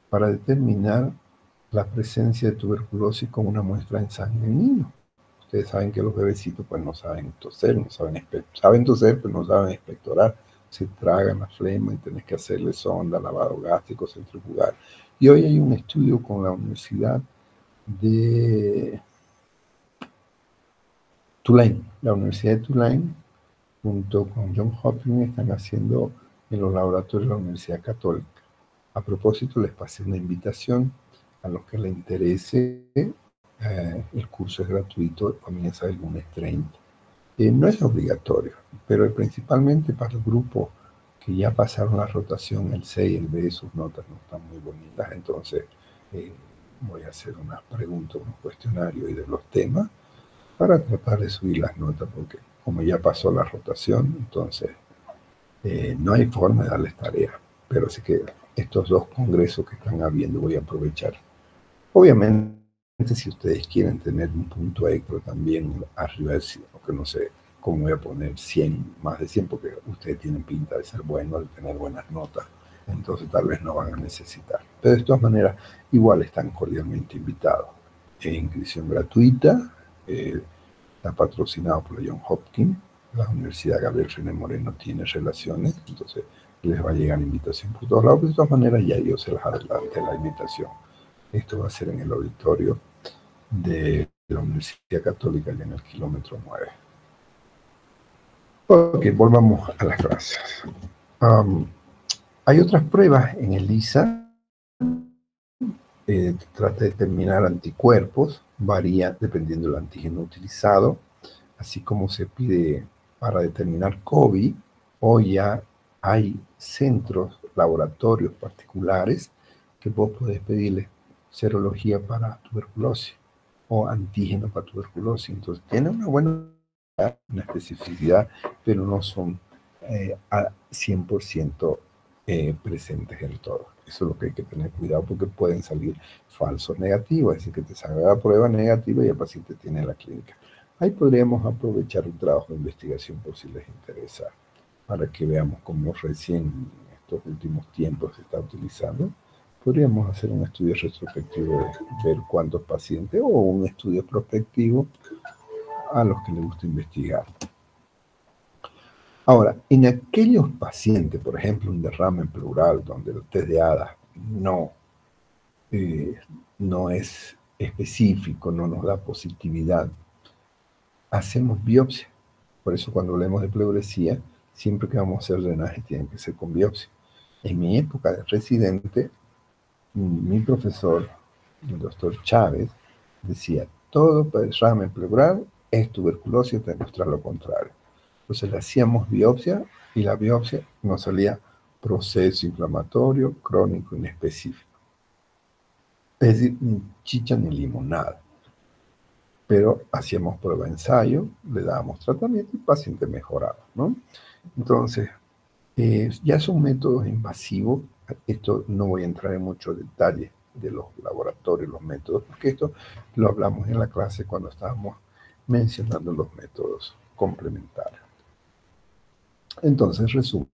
para determinar la presencia de tuberculosis con una muestra en sangre en niños. Ustedes saben que los bebecitos pues no saben toser, saben toser, pero no saben expectorar. Se tragan la flema y tenés que hacerle sonda, lavado gástrico, centrifugar. Y hoy hay un estudio con la Universidad de Tulane. La Universidad de Tulane junto con Johns Hopkins están haciendo en los laboratorios de la Universidad Católica. A propósito, les pasé una invitación a los que les interese. El curso es gratuito, comienza el lunes 30. No es obligatorio, pero principalmente para el grupo que ya pasaron la rotación, el C y el B, sus notas no están muy bonitas, entonces voy a hacer unas preguntas, un cuestionario y de los temas para tratar de subir las notas, porque como ya pasó la rotación, entonces no hay forma de darles tarea. Pero sí que estos dos congresos que están habiendo voy a aprovechar. Obviamente, si ustedes quieren tener un punto extra también arriba del 100, que no sé cómo voy a poner 100, más de 100, porque ustedes tienen pinta de ser buenos, de tener buenas notas, entonces tal vez no van a necesitar. Pero de todas maneras, igual están cordialmente invitados. Inscripción gratuita, está patrocinado por la Johns Hopkins, la Universidad Gabriel René Moreno tiene relaciones, entonces les va a llegar invitación por todos lados, pero de todas maneras ya yo se las adelanté la invitación. Esto va a ser en el auditorio de la Universidad Católica, allá en el kilómetro 9. Ok, volvamos a las clases. Hay otras pruebas en el LISA. Trata de determinar anticuerpos, varía dependiendo del antígeno utilizado, así como se pide para determinar COVID. Hoy ya hay centros, laboratorios particulares que vos podés pedirles serología para tuberculosis o antígeno para tuberculosis. Entonces, tiene una buena una especificidad, pero no son a 100% presentes en todo. Eso es lo que hay que tener cuidado porque pueden salir falsos negativos, es decir, que te salga la prueba negativa y el paciente tiene la clínica. Ahí podríamos aprovechar un trabajo de investigación por si les interesa, para que veamos cómo recién en estos últimos tiempos se está utilizando. Podríamos hacer un estudio retrospectivo de ver cuántos pacientes o un estudio prospectivo a los que les gusta investigar. Ahora, en aquellos pacientes, por ejemplo, un derrame pleural donde el test de Hadas no es específico, no nos da positividad, hacemos biopsia. Por eso cuando hablemos de pleuresía, siempre que vamos a hacer drenaje tiene que ser con biopsia. En mi época de residente, mi profesor, el doctor Chávez, decía, todo derrame pleural es tuberculosis, te demuestra lo contrario. Entonces le hacíamos biopsia y la biopsia nos salía proceso inflamatorio crónico inespecífico. Es decir, ni chicha ni limonada. Pero hacíamos prueba de ensayo, le dábamos tratamiento y el paciente mejoraba, ¿no? Entonces, ya son métodos invasivos. Esto no voy a entrar en mucho detalle de los laboratorios, los métodos, porque esto lo hablamos en la clase cuando estábamos mencionando los métodos complementarios. Entonces, resumen,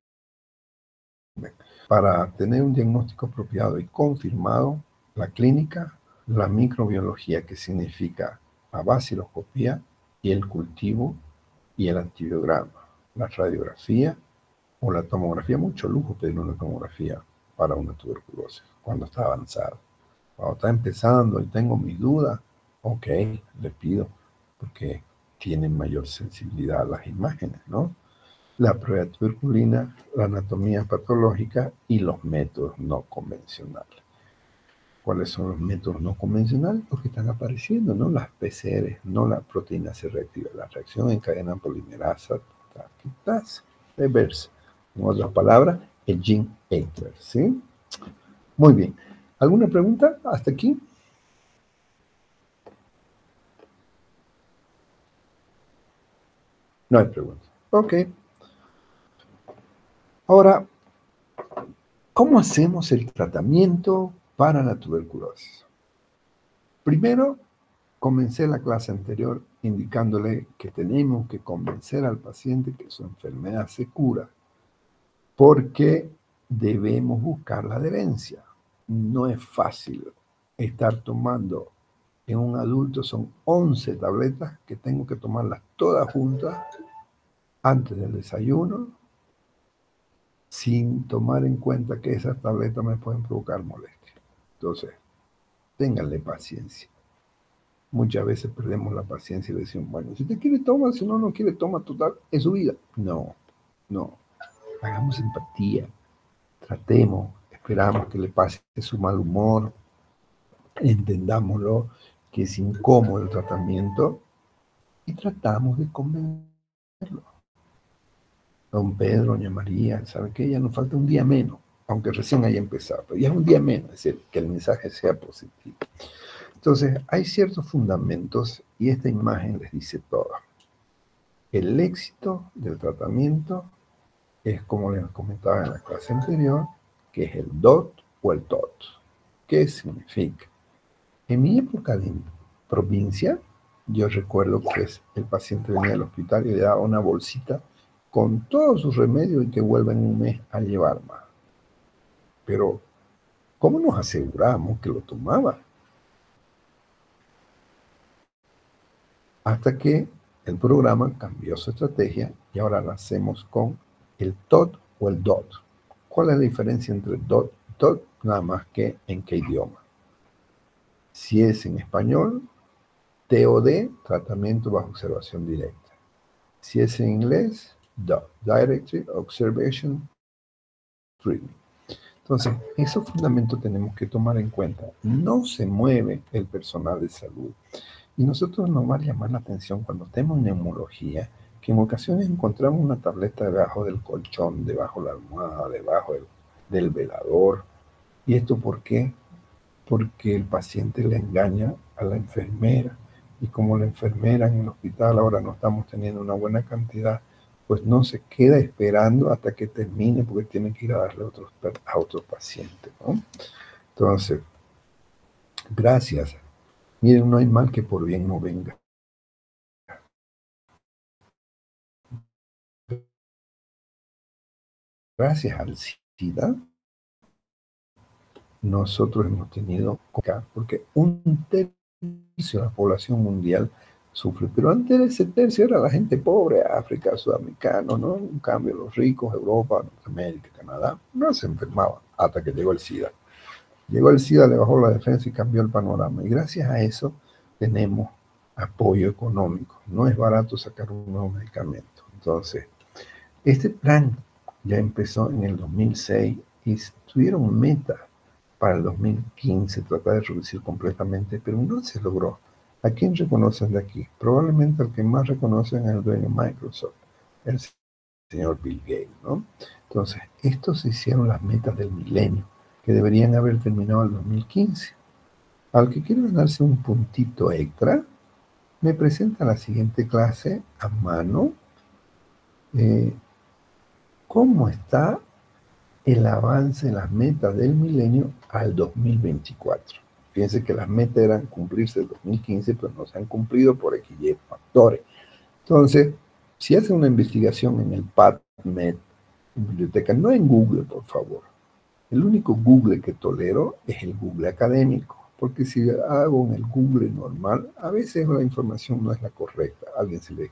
para tener un diagnóstico apropiado y confirmado, la clínica, la microbiología, que significa la baciloscopía y el cultivo y el antibiograma, la radiografía o la tomografía, mucho lujo pedir una tomografía para una tuberculosis cuando está avanzada. Cuando está empezando y tengo mis dudas, ok, le pido, porque tienen mayor sensibilidad a las imágenes, ¿no? La prueba de tuberculina, la anatomía patológica y los métodos no convencionales. ¿Cuáles son los métodos no convencionales? Los que están apareciendo, ¿no? Las PCR, no la proteína C reactiva, la reacción en cadena polimerasa, taquitasa, reversa. En otras palabras, el gene Eitler, ¿sí? Muy bien. ¿Alguna pregunta hasta aquí? No hay preguntas. Ok. Ahora, ¿cómo hacemos el tratamiento para la tuberculosis? Primero, comencé la clase anterior indicándole que tenemos que convencer al paciente que su enfermedad se cura, porque debemos buscar la adherencia. No es fácil estar tomando en un adulto, son 11 tabletas que tengo que tomarlas todas juntas antes del desayuno, sin tomar en cuenta que esas tabletas me pueden provocar molestia. Entonces, ténganle paciencia. Muchas veces perdemos la paciencia y decimos, bueno, si usted quiere toma, si no, no quiere toma, total, es su vida. No, no. Hagamos empatía. Tratemos, esperamos que le pase su mal humor, entendámoslo, que es incómodo el tratamiento y tratamos de convencerlo. Don Pedro, doña María, ¿sabe qué? Ya nos falta un día menos, aunque recién haya empezado, pero ya es un día menos, es decir, que el mensaje sea positivo. Entonces, hay ciertos fundamentos y esta imagen les dice todo. El éxito del tratamiento es, como les comentaba en la clase anterior, que es el DOT o el TOT. ¿Qué significa? En mi época de provincia, yo recuerdo que el paciente venía al hospital y le daba una bolsita con todos sus remedios y que vuelva en un mes a llevar más. Pero, ¿cómo nos aseguramos que lo tomaba? Hasta que el programa cambió su estrategia y ahora lo hacemos con el TOT o el DOT. ¿Cuál es la diferencia entre DOT y TOT? Nada más que en qué idioma. Si es en español, TOD, tratamiento bajo observación directa. Si es en inglés, DOT, Directory Observation Treatment. Entonces, esos fundamentos tenemos que tomar en cuenta. No se mueve el personal de salud. Y nosotros nos va a llamar la atención cuando tenemos neumología, que en ocasiones encontramos una tableta debajo del colchón, debajo de la almohada, debajo del velador. ¿Y esto por qué? porque el paciente le engaña a la enfermera. Y como la enfermera en el hospital ahora no estamos teniendo una buena cantidad, pues no se queda esperando hasta que termine porque tiene que ir a darle a otros pacientes, ¿no? Entonces, gracias. Miren, no hay mal que por bien no venga. Gracias al SIDA, nosotros hemos tenido, porque un tercio de la población mundial sufre, pero antes de ese tercio era la gente pobre, África, sudamericano, ¿no? En cambio, los ricos, Europa, Norteamérica, Canadá, no se enfermaban hasta que llegó el SIDA. Llegó el SIDA, le bajó la defensa y cambió el panorama. Y gracias a eso tenemos apoyo económico. No es barato sacar un nuevo medicamento. Entonces, este plan ya empezó en el 2006 y tuvieron meta para el 2015, tratar de reducir completamente, pero no se logró. ¿A quién reconocen de aquí? Probablemente al que más reconocen es el dueño de Microsoft, el señor Bill Gates, ¿no? Entonces, estos se hicieron las metas del milenio, que deberían haber terminado el 2015. Al que quiere ganarse un puntito extra, me presenta la siguiente clase a mano. ¿Cómo está el avance de las metas del milenio al 2024? Fíjense que las metas eran cumplirse el 2015, pero no se han cumplido por X y factores. Entonces, si hacen una investigación en el PubMed, en biblioteca, no en Google, por favor. El único Google que tolero es el Google académico, porque si hago en el Google normal, a veces la información no es la correcta. A alguien se le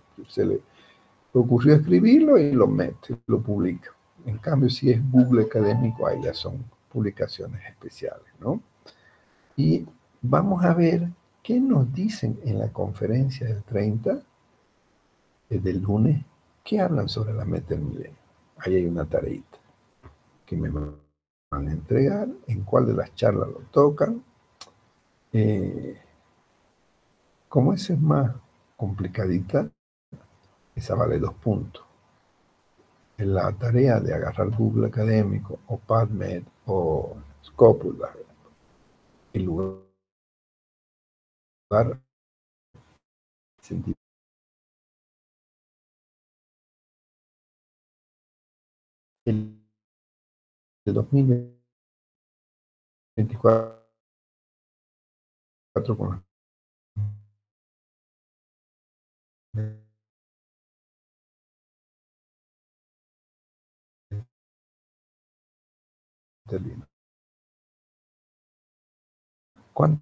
ocurrió escribirlo y lo mete, lo publica. En cambio, si es Google académico, ahí ya son publicaciones especiales, ¿no? Y vamos a ver qué nos dicen en la conferencia del 30, del lunes, qué hablan sobre la meta del milenio. Ahí hay una tareita que me van a entregar, en cuál de las charlas lo tocan. Como esa es más complicadita, esa vale 2 puntos. En la tarea de agarrar Google académico o PubMed o Scopus, el lugar científico el 2024 con la ¿Cuánto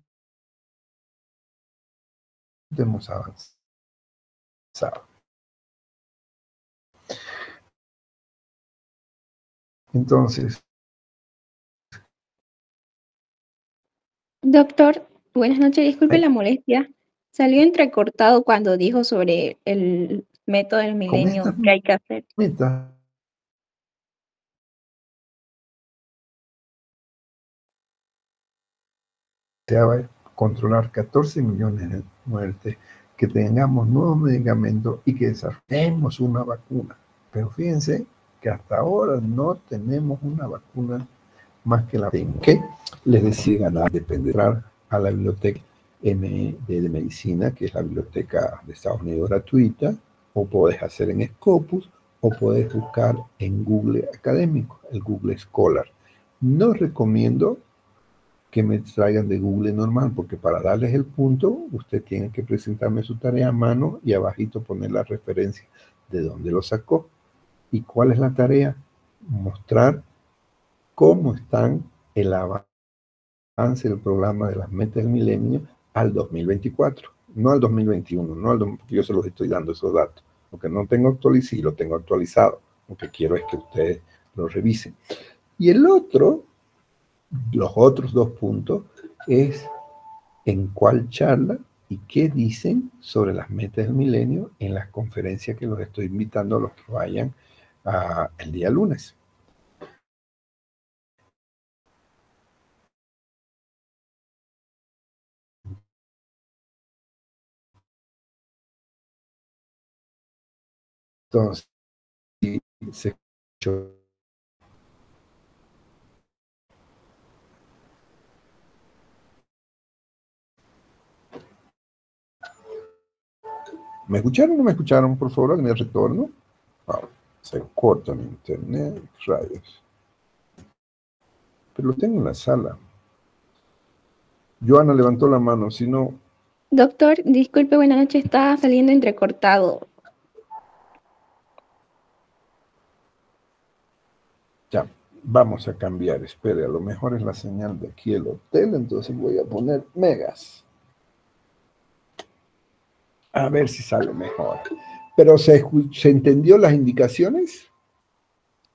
hemos avanzado? Entonces, Doctor, buenas noches, disculpe la molestia. Salió entrecortado cuando dijo sobre el método del con estas milenio que hay que hacer. metas se va a controlar 14 millones de muertes, que tengamos nuevos medicamentos y que desarrollemos una vacuna. Pero fíjense que hasta ahora no tenemos una vacuna más que la que les decía ganar de penetrar a la biblioteca de medicina, que es la biblioteca de Estados Unidos gratuita, o podés hacer en Scopus, o podés buscar en Google académico, el Google Scholar. No recomiendo que me traigan de Google normal, porque para darles el punto, usted tiene que presentarme su tarea a mano y abajito poner la referencia de dónde lo sacó. ¿Y cuál es la tarea? Mostrar cómo están el avance del programa de las metas del milenio al 2024, no al 2021, no al porque yo se los estoy dando esos datos, porque no tengo actualizado y lo tengo actualizado, lo que quiero es que ustedes lo revisen. Y el otro, los otros 2 puntos, es en cuál charla y qué dicen sobre las metas del milenio en las conferencias que los estoy invitando a los que vayan el día lunes. Entonces, si se escuchó, ¿Me escucharon o no me escucharon? Por favor, háganme retorno. Ah, se corta mi internet, rayos. Pero lo tengo en la sala. Joana levantó la mano, si no... Doctor, disculpe, buenas noches, está saliendo entrecortado. Ya, vamos a cambiar. Espere, a lo mejor es la señal de aquí el hotel, entonces voy a poner megas. A ver si sale mejor. ¿Pero se entendió las indicaciones?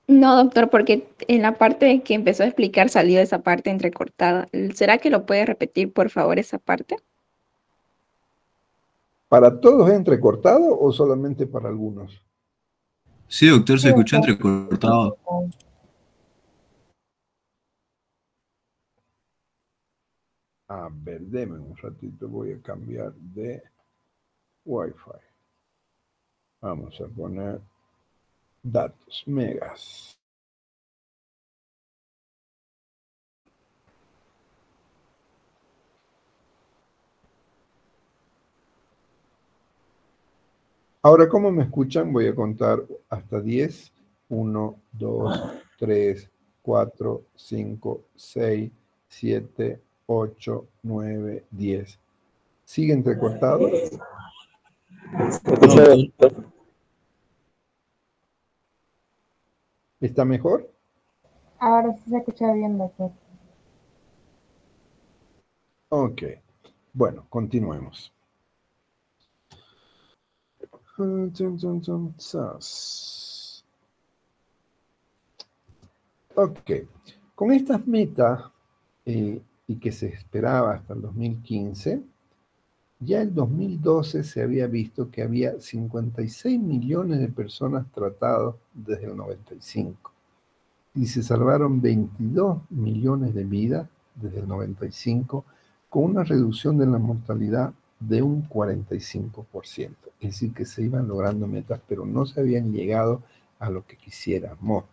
No, doctor, porque en la parte que empezó a explicar salió esa parte entrecortada. ¿Será que lo puede repetir, por favor, esa parte? ¿Para todos es entrecortado o solamente para algunos? Sí, doctor, se Sí, escuchó doctor. entrecortado. A ver, deme un ratito, voy a cambiar de Wi-Fi. Vamos a poner datos, megas. Ahora, ¿cómo me escuchan? Voy a contar hasta 10. 1, 2, 3, 4, 5, 6, 7, 8, 9, 10. ¿Sigue entrecortado? No, doctor. ¿Está mejor? Ahora sí se escucha bien, doctor. Ok. Bueno, continuemos. Ok. Con estas metas y que se esperaba hasta el 2015, ya en 2012 se había visto que había 56 millones de personas tratadas desde el 95 y se salvaron 22 millones de vidas desde el 95 con una reducción de la mortalidad de un 45%. Es decir, que se iban logrando metas, pero no se habían llegado a lo que quisiéramos.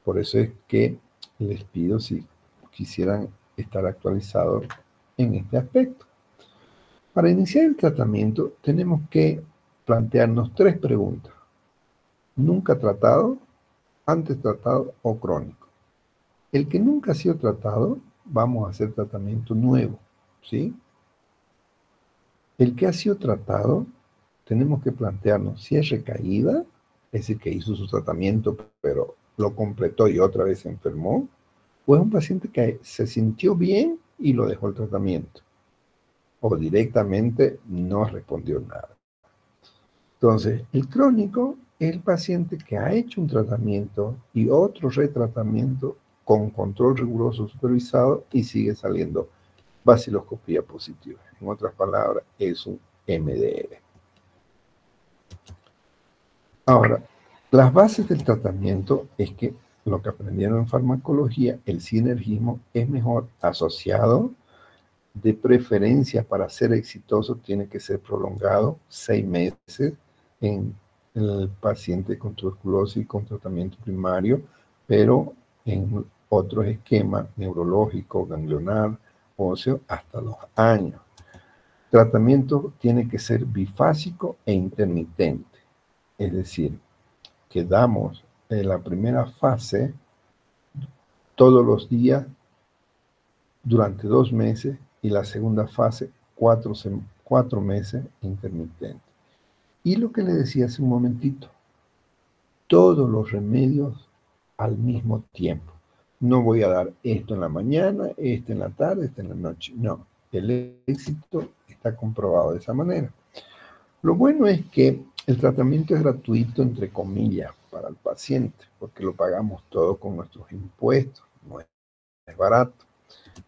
Por eso es que les pido si quisieran estar actualizados en este aspecto. Para iniciar el tratamiento tenemos que plantearnos 3 preguntas. ¿Nunca tratado, antes tratado o crónico? El que nunca ha sido tratado, vamos a hacer tratamiento nuevo, ¿sí? El que ha sido tratado, tenemos que plantearnos si es recaída, es decir, que hizo su tratamiento, pero lo completó y otra vez se enfermó, o es un paciente que se sintió bien y lo dejó el tratamiento, o directamente no respondió nada. Entonces, el crónico es el paciente que ha hecho un tratamiento y otro retratamiento con control riguroso supervisado y sigue saliendo baciloscopía positiva. En otras palabras, es un MDR. Ahora, las bases del tratamiento es que lo que aprendieron en farmacología, el sinergismo es mejor asociado, de preferencia para ser exitoso tiene que ser prolongado 6 meses en el paciente con tuberculosis con tratamiento primario, pero en otros esquemas neurológico, ganglionar, óseo, hasta 2 años. Tratamiento tiene que ser bifásico e intermitente, es decir, que damos en la primera fase todos los días durante 2 meses y la segunda fase 4 meses intermitente. Y lo que le decía hace un momentito, todos los remedios al mismo tiempo. No voy a dar esto en la mañana, esto en la tarde, esto en la noche. No, el éxito está comprobado de esa manera. Lo bueno es que el tratamiento es gratuito, entre comillas, para el paciente, porque lo pagamos todo con nuestros impuestos, no es barato,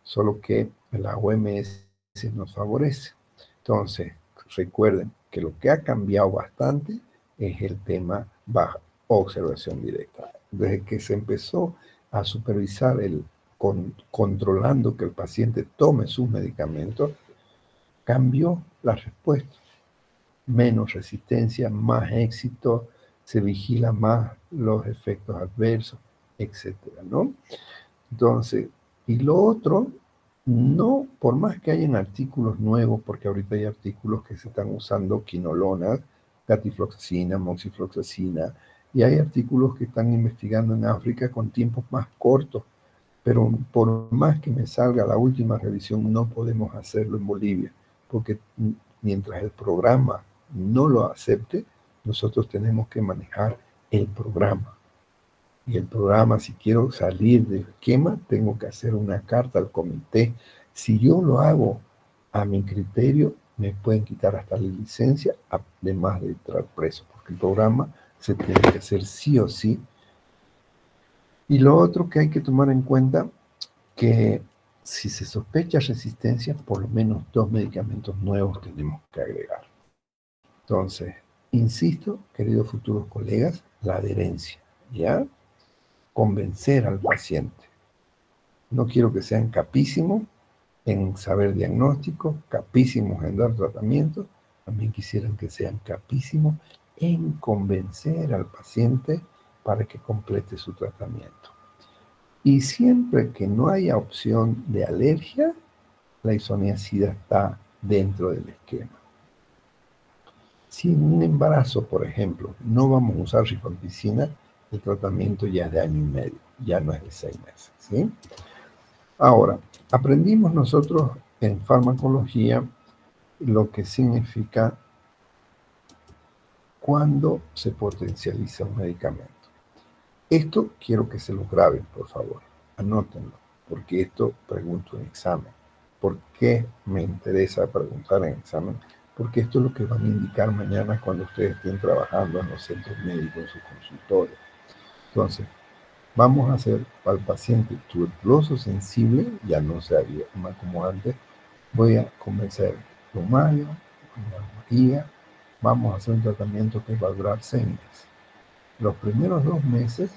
solo que la OMS nos favorece. Entonces, recuerden que lo que ha cambiado bastante es el tema baja observación directa. Desde que se empezó a supervisar controlando que el paciente tome sus medicamentos, cambió la respuesta. Menos resistencia, más éxito, se vigila más los efectos adversos, etcétera, ¿no? Entonces, y lo otro, no, por más que hayan artículos nuevos, porque ahorita hay artículos que se están usando quinolonas catifloxacina, moxifloxacina, y hay artículos que están investigando en África con tiempos más cortos, pero por más que me salga la última revisión, no podemos hacerlo en Bolivia, porque mientras el programa no lo acepte, nosotros tenemos que manejar el programa. Y el programa, si quiero salir del esquema, tengo que hacer una carta al comité. Si yo lo hago a mi criterio, me pueden quitar hasta la licencia, además de entrar preso, porque el programa se tiene que hacer sí o sí. Y lo otro que hay que tomar en cuenta, que si se sospecha resistencia, por lo menos 2 medicamentos nuevos tenemos que agregar. Entonces, insisto, queridos futuros colegas, la adherencia, ¿ya? Convencer al paciente. No quiero que sean capísimos en saber diagnóstico, capísimos en dar tratamiento, también quisieran que sean capísimos en convencer al paciente para que complete su tratamiento. Y siempre que no haya opción de alergia, la isoniazida está dentro del esquema. Si en un embarazo, por ejemplo, no vamos a usar rifampicina, el tratamiento ya es de 1 año y medio, ya no es de 6 meses, ¿sí? Ahora, aprendimos nosotros en farmacología lo que significa cuando se potencializa un medicamento. Esto quiero que se lo graben, por favor, anótenlo, porque esto pregunto en examen. ¿Por qué me interesa preguntar en examen? Porque esto es lo que van a indicar mañana cuando ustedes estén trabajando en los centros médicos, en sus consultorios. Entonces, vamos a hacer al paciente tuberculoso sensible, ya no se haría como antes, voy a comenzar romario, María, vamos a hacer un tratamiento que va a durar 6 meses. Los primeros 2 meses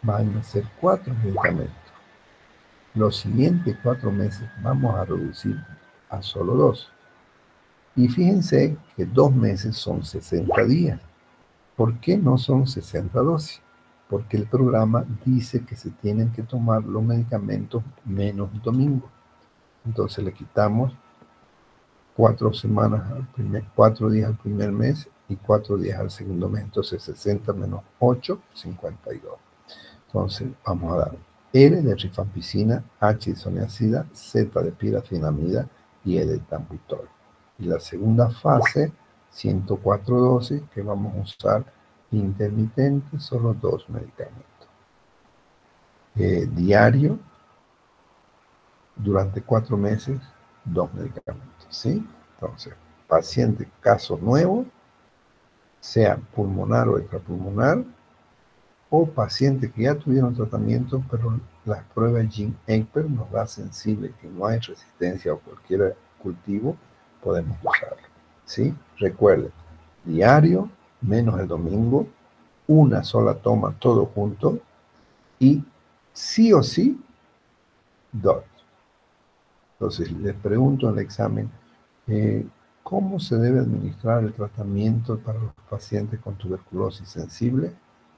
van a ser 4 medicamentos. Los siguientes 4 meses vamos a reducir a solo 2. Y fíjense que 2 meses son 60 días. ¿Por qué no son 60 dosis? Porque el programa dice que se tienen que tomar los medicamentos menos domingo. Entonces le quitamos 4 días al primer mes y 4 días al segundo mes. Entonces 60 menos 8, 52. Entonces vamos a dar R de rifampicina, H de isoniazida, Z de piracinamida y E de ethambutol. Y la segunda fase, 104 dosis, que vamos a usar intermitente, solo 2 medicamentos. Diario, durante 4 meses, 2 medicamentos, ¿sí? Entonces, paciente, caso nuevo, sea pulmonar o extrapulmonar, o pacientes que ya tuvieron tratamiento, pero las pruebas Gene-Aper nos da sensible que no hay resistencia a cualquier cultivo, podemos usarlo, ¿sí? Recuerden, diario, menos el domingo, una sola toma todo junto, y sí o sí, 2. Entonces, les pregunto en el examen, ¿cómo se debe administrar el tratamiento para los pacientes con tuberculosis sensible?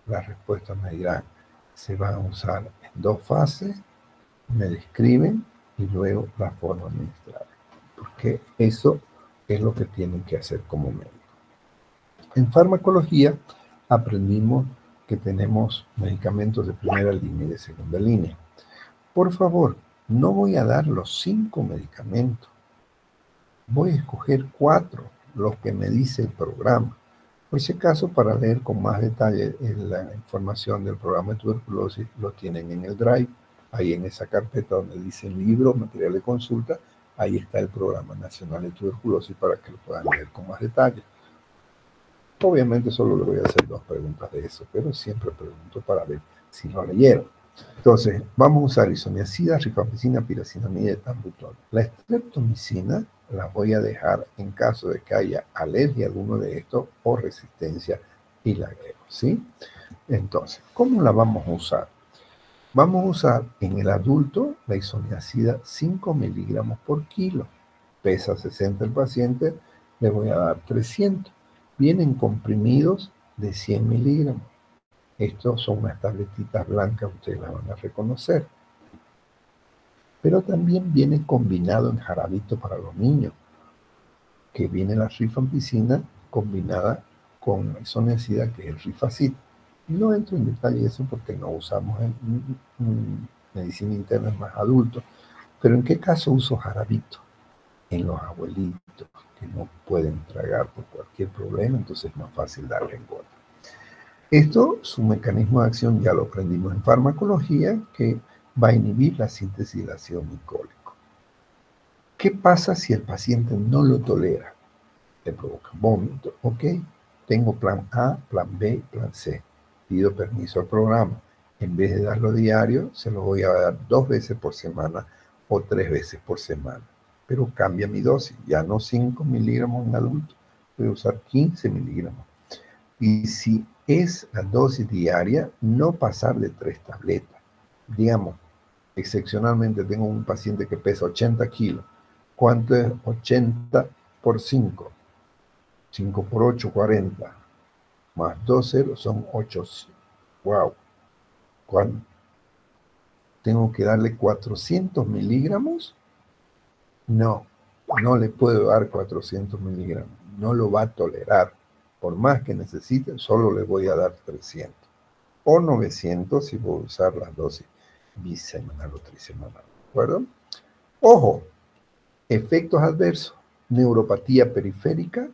Las respuestas me dirán, se van a usar en 2 fases, me describen y luego la forma administrada. Porque eso es lo que tienen que hacer como médico. En farmacología aprendimos que tenemos medicamentos de primera línea y de segunda línea. Por favor, no voy a dar los 5 medicamentos. Voy a escoger 4, los que me dice el programa. Por si acaso, para leer con más detalle la información del programa de tuberculosis, lo tienen en el Drive, ahí en esa carpeta donde dice libro, material de consulta, ahí está el programa nacional de tuberculosis para que lo puedan leer con más detalle. Obviamente solo le voy a hacer 2 preguntas de eso, pero siempre pregunto para ver si lo leyeron. Entonces, vamos a usar isoniazida, rifampicina, piracinamida y ethambutol. La streptomicina la voy a dejar en caso de que haya alergia a alguno de estos o resistencia y la agrego, ¿sí? Entonces, ¿cómo la vamos a usar? Vamos a usar en el adulto la isoniazida 5 miligramos por kilo. Pesa 60 el paciente, le voy a dar 300. Vienen comprimidos de 100 miligramos. Estos son unas tabletitas blancas, ustedes las van a reconocer. Pero también viene combinado en jarabito para los niños, que viene la rifampicina combinada con isoniazida, que es el Rifacit. No entro en detalle eso porque no usamos en medicina interna más adultos, pero ¿en qué caso uso jarabito? En los abuelitos que no pueden tragar por cualquier problema, entonces es más fácil darle en gota. Esto, su mecanismo de acción ya lo aprendimos en farmacología, que va a inhibir la síntesis del ácido glicólico. ¿Qué pasa si el paciente no lo tolera? Le provoca vómito, ¿ok? Tengo plan A, plan B, plan C. Pido permiso al programa. En vez de darlo diario, se lo voy a dar 2 veces por semana o 3 veces por semana. Pero cambia mi dosis, ya no 5 miligramos en adulto, voy a usar 15 miligramos. Y si es la dosis diaria, no pasar de 3 tabletas. Digamos, excepcionalmente tengo un paciente que pesa 80 kilos. ¿Cuánto es 80 por 5? 5 por 8, 40. Más 2 ceros son 8. Wow. ¿Cuánto? ¿Tengo que darle 400 miligramos? No, no le puedo dar 400 miligramos. No lo va a tolerar. Por más que necesite, solo le voy a dar 300. O 900 si voy a usar las dosis bisemanal o trisemanal. ¿De acuerdo? Ojo, efectos adversos. Neuropatía periférica,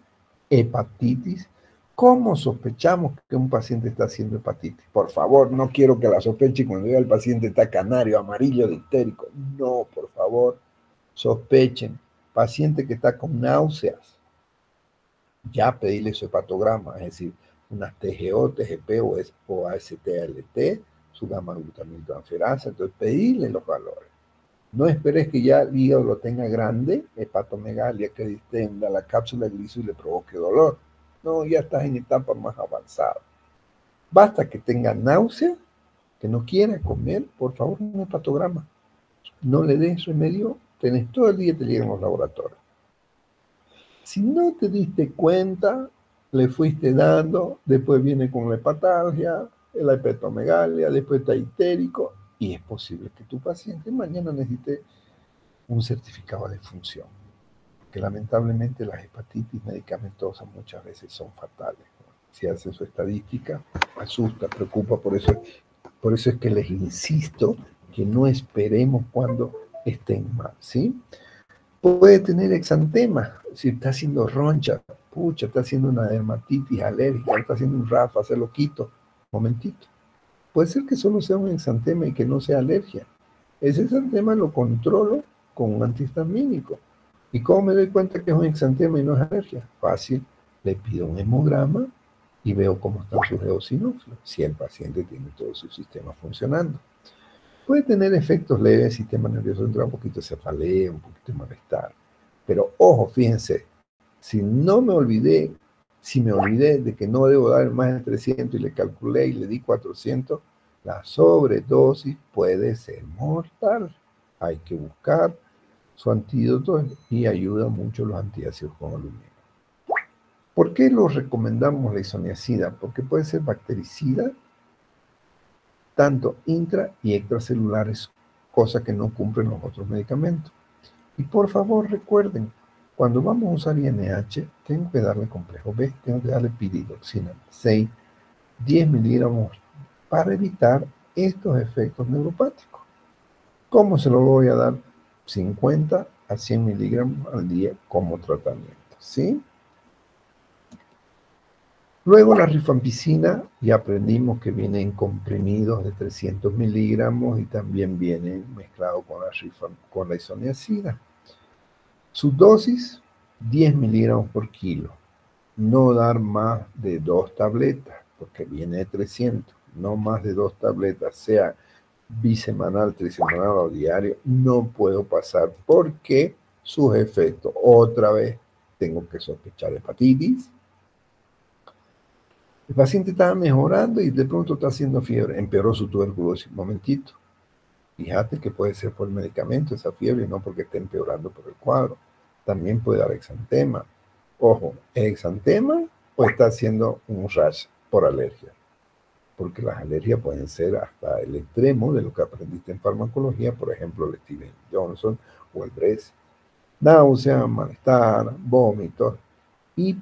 hepatitis. ¿Cómo sospechamos que un paciente está haciendo hepatitis? Por favor, no quiero que la sospeche cuando vea el paciente está canario, amarillo, dictérico. No, por favor, sospechen. Paciente que está con náuseas, ya pedirle su hepatograma, es decir, unas TGO, TGP o AST-ALT, su gamma-glutamiltoanferasa, entonces pedirle los valores. No esperes que ya el hígado lo tenga grande, hepatomegalia, que distenda la cápsula de gliso y le provoque dolor. No, ya estás en etapa más avanzada. Basta que tenga náusea, que no quiera comer, por favor, un hepatograma. No le des remedio, tenés todo el día, te llegan los laboratorios. Si no te diste cuenta, le fuiste dando, después viene con la hepatalgia, la hepatomegalia, después está histérico, y es posible que tu paciente mañana necesite un certificado de función. Porque lamentablemente las hepatitis medicamentosas muchas veces son fatales, ¿no? Si hacen su estadística, asusta, preocupa, por eso es que les insisto que no esperemos cuando estén mal, ¿sí? Puede tener exantema, si está haciendo roncha, pucha, está haciendo una dermatitis alérgica, está haciendo un rafa, se lo quito, momentito. Puede ser que solo sea un exantema y que no sea alergia. Ese exantema lo controlo con un antihistamínico. ¿Y cómo me doy cuenta que es un exantema y no es alergia? Fácil, le pido un hemograma y veo cómo están sus eosinófilos, si el paciente tiene todo su sistema funcionando. Puede tener efectos leves, sistema nervioso central, un poquito de cefalea, un poquito de malestar. Pero ojo, fíjense, si me olvidé de que no debo dar más de 300 y le calculé y le di 400, la sobredosis puede ser mortal. Hay que buscar su antídoto y ayuda mucho los antiácidos con aluminio. ¿Por qué los recomendamos la isoniazida? Porque puede ser bactericida, tanto intra y extracelulares, cosa que no cumplen los otros medicamentos. Y por favor recuerden, cuando vamos a usar INH, tengo que darle complejo B, tengo que darle piridoxina 6, 10 miligramos para evitar estos efectos neuropáticos. ¿Cómo se lo voy a dar? 50 a 100 miligramos al día como tratamiento, ¿sí? Luego la rifampicina, ya aprendimos que viene en comprimidos de 300 miligramos y también viene mezclado con la isoniazida. Su dosis, 10 miligramos por kilo. No dar más de 2 tabletas, porque viene de 300. No más de 2 tabletas, sea bisemanal, trisemanal o diario, no puedo pasar porque sus efectos, otra vez, tengo que sospechar hepatitis. El paciente estaba mejorando y de pronto está haciendo fiebre, empeoró su tuberculosis. Momentito, fíjate que puede ser por el medicamento esa fiebre y no porque esté empeorando por el cuadro. También puede dar exantema. Ojo, ¿es exantema o está haciendo un rash por alergia? Porque las alergias pueden ser hasta el extremo de lo que aprendiste en farmacología, por ejemplo, el Steven Johnson o el Bress. Náusea, malestar, vómitos. Y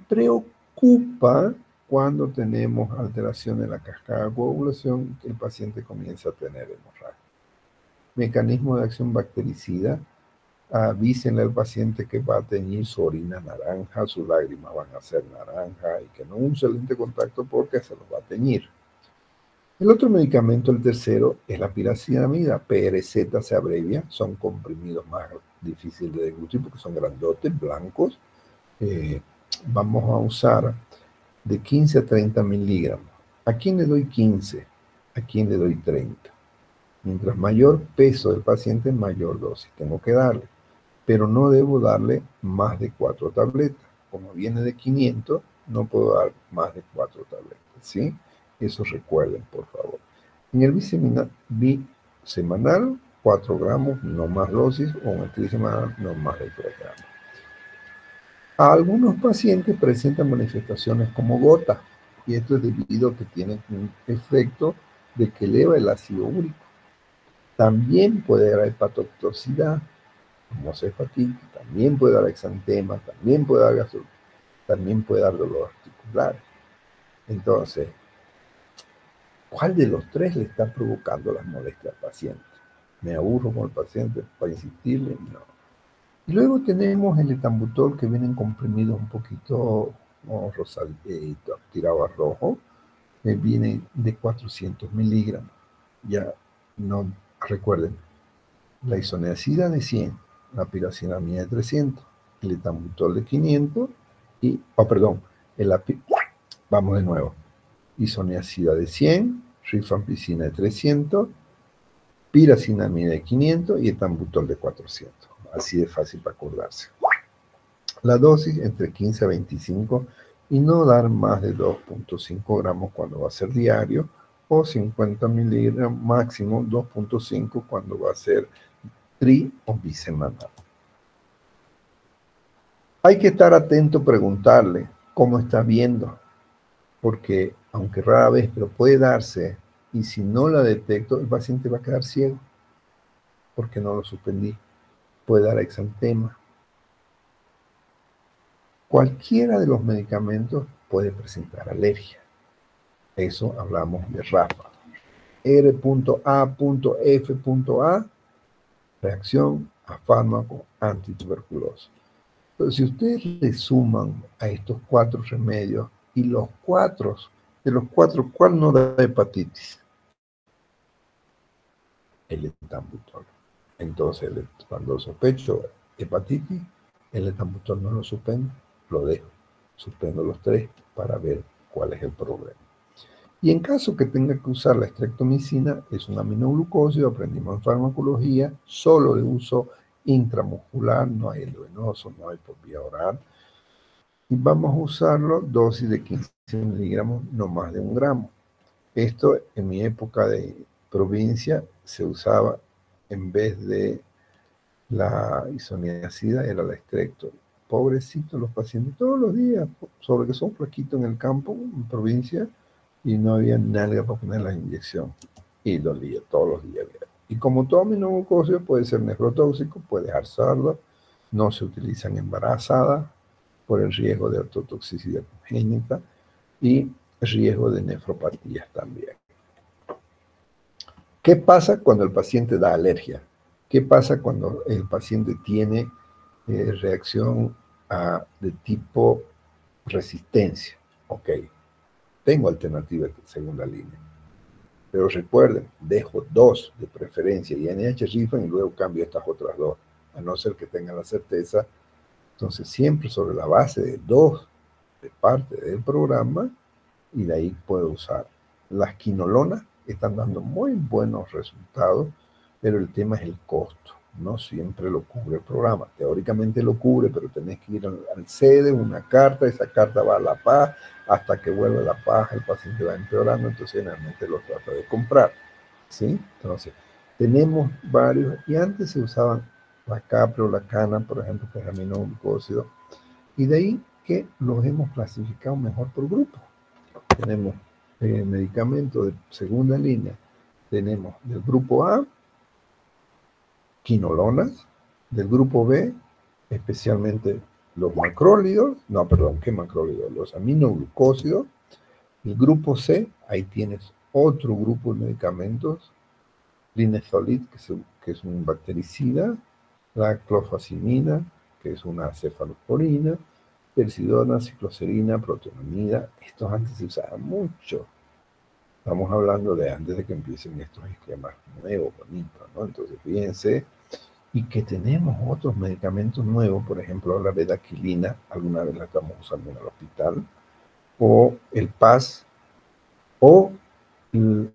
preocupa cuando tenemos alteración en la cascada de coagulación, que el paciente comienza a tener hemorragia. Mecanismo de acción bactericida: avísenle al paciente que va a teñir su orina naranja, sus lágrimas van a ser naranja y que no use lente de contacto porque se los va a teñir. El otro medicamento, el tercero, es la piracinamida. PRZ se abrevia, son comprimidos más difíciles de deglutir porque son grandotes, blancos. Vamos a usar de 15 a 30 miligramos. ¿A quién le doy 15? ¿A quién le doy 30? Mientras mayor peso del paciente, mayor dosis tengo que darle. Pero no debo darle más de 4 tabletas. Como viene de 500, no puedo dar más de 4 tabletas, ¿sí? Eso recuerden, por favor. En el bisemanal, 4 gramos, no más dosis, o en el trisemanal, no más de 3 gramos. A algunos pacientes presentan manifestaciones como gota, y esto es debido a que tienen un efecto de que eleva el ácido úrico. También puede dar hepatotoxicidad, como hepatitis, también puede dar exantema, también puede dar gastritis, también puede dar dolor articular. Entonces, ¿cuál de los tres le está provocando las molestias al paciente? ¿Me aburro con el paciente para insistirle? No. Y luego tenemos el etambutol, que vienen comprimidos un poquito tirado a rojo, que viene de 400 miligramos. Ya no recuerden, la isoniazida de 100, la piracinamida de 300, el etambutol de 500 y, vamos de nuevo, isoniazida de 100, rifampicina de 300, piracinamida de 500 y etambutol de 400. Así de fácil para acordarse. La dosis entre 15 a 25 y no dar más de 2.5 gramos cuando va a ser diario, o 50 miligramos máximo 2.5 cuando va a ser o bisemanal. Hay que estar atento, preguntarle cómo está viendo, porque aunque rara vez, pero puede darse, y si no la detecto, el paciente va a quedar ciego, porque no lo suspendí. Puede dar exantema. Cualquiera de los medicamentos puede presentar alergia. Eso hablamos de RAFA. R.A.F.A, reacción a fármaco antituberculoso. Entonces, si ustedes le suman a estos 4 remedios, y de los 4, ¿cuál no da hepatitis? El etambutol. Entonces, cuando sospecho hepatitis, el etambutol no lo suspendo, lo dejo. Suspendo los 3 para ver cuál es el problema. Y en caso que tenga que usar la streptomicina, es un aminoglucósido, aprendimos en farmacología, solo de uso intramuscular, no hay endovenoso, no hay por vía oral. Y vamos a usarlo dosis de 15 miligramos, no más de 1 gramo. Esto en mi época de provincia se usaba, en vez de la isoniazida, era la estrepto. Pobrecitos los pacientes, todos los días, sobre que son flaquitos en el campo, en provincia, y no había nalga para poner la inyección. Y dolía todos los días. Y como todo aminoglucósido puede ser nefrotóxico, puede dejar sordo, no se utilizan embarazadas por el riesgo de ototoxicidad congénita y riesgo de nefropatías también. ¿Qué pasa cuando el paciente da alergia? ¿Qué pasa cuando el paciente tiene reacción de tipo resistencia? Ok, tengo alternativa de segunda línea. Pero recuerden, dejo 2 de preferencia y NH-Rifan y luego cambio estas otras 2, a no ser que tengan la certeza. Entonces, siempre sobre la base de 2 de parte del programa, y de ahí puedo usar. Las quinolonas están dando muy buenos resultados, pero el tema es el costo. No siempre lo cubre el programa. Teóricamente lo cubre, pero tenés que ir al sede, una carta, esa carta va a La Paz, hasta que vuelve La Paz, el paciente va empeorando, entonces generalmente lo trata de comprar, ¿sí? Entonces, tenemos varios, y antes se usaban la capra o la cana, por ejemplo, que es aminoglucósido, y de ahí que los hemos clasificado mejor por grupo. Tenemos medicamentos de segunda línea, tenemos del grupo A, quinolonas, del grupo B, especialmente los macrólidos, no, perdón, ¿qué macrólidos? Los aminoglucósidos. El grupo C, ahí tienes otro grupo de medicamentos, linezolid, que es un bactericida, la clofazimina, que es una cefalosporina, persidona, cicloserina, protonamida. Estos antes se usaban mucho. Estamos hablando de antes de que empiecen estos esquemas nuevos, bonitos, ¿no? Entonces, fíjense, y que tenemos otros medicamentos nuevos, por ejemplo, la bedaquilina, alguna vez la estamos usando en el hospital, o el PAS, o el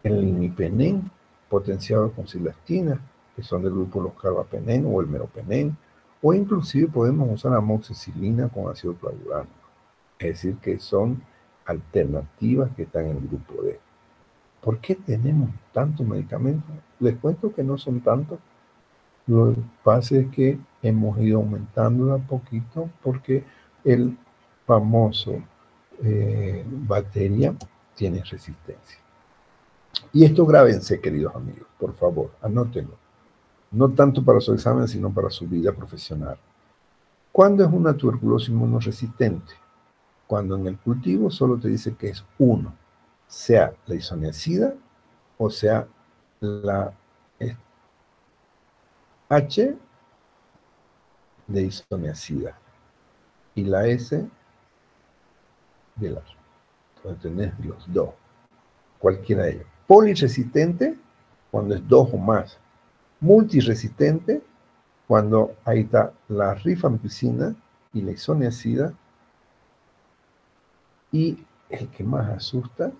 imipenem potenciado con cilastina, que son del grupo los carbapenem o el meropenem, o inclusive podemos usar amoxicilina con ácido clavulano. Es decir, que son alternativas que están en el grupo D. ¿Por qué tenemos tantos medicamentos? Les cuento que no son tantos. Lo que pasa es que hemos ido aumentando de a poquito porque el famoso bacteria tiene resistencia. Y esto grábense, queridos amigos, por favor, anótenlo. No tanto para su examen, sino para su vida profesional. ¿Cuándo es una tuberculosis inmunoresistente? Cuando en el cultivo solo te dice que es uno, sea la isoniazida o sea la H de isoniazida y la S de la. Entonces tenés los dos, cualquiera de ellos. Poliresistente, cuando es dos o más. Multiresistente, cuando ahí está la rifampicina y la isoniazida. Y el que más asusta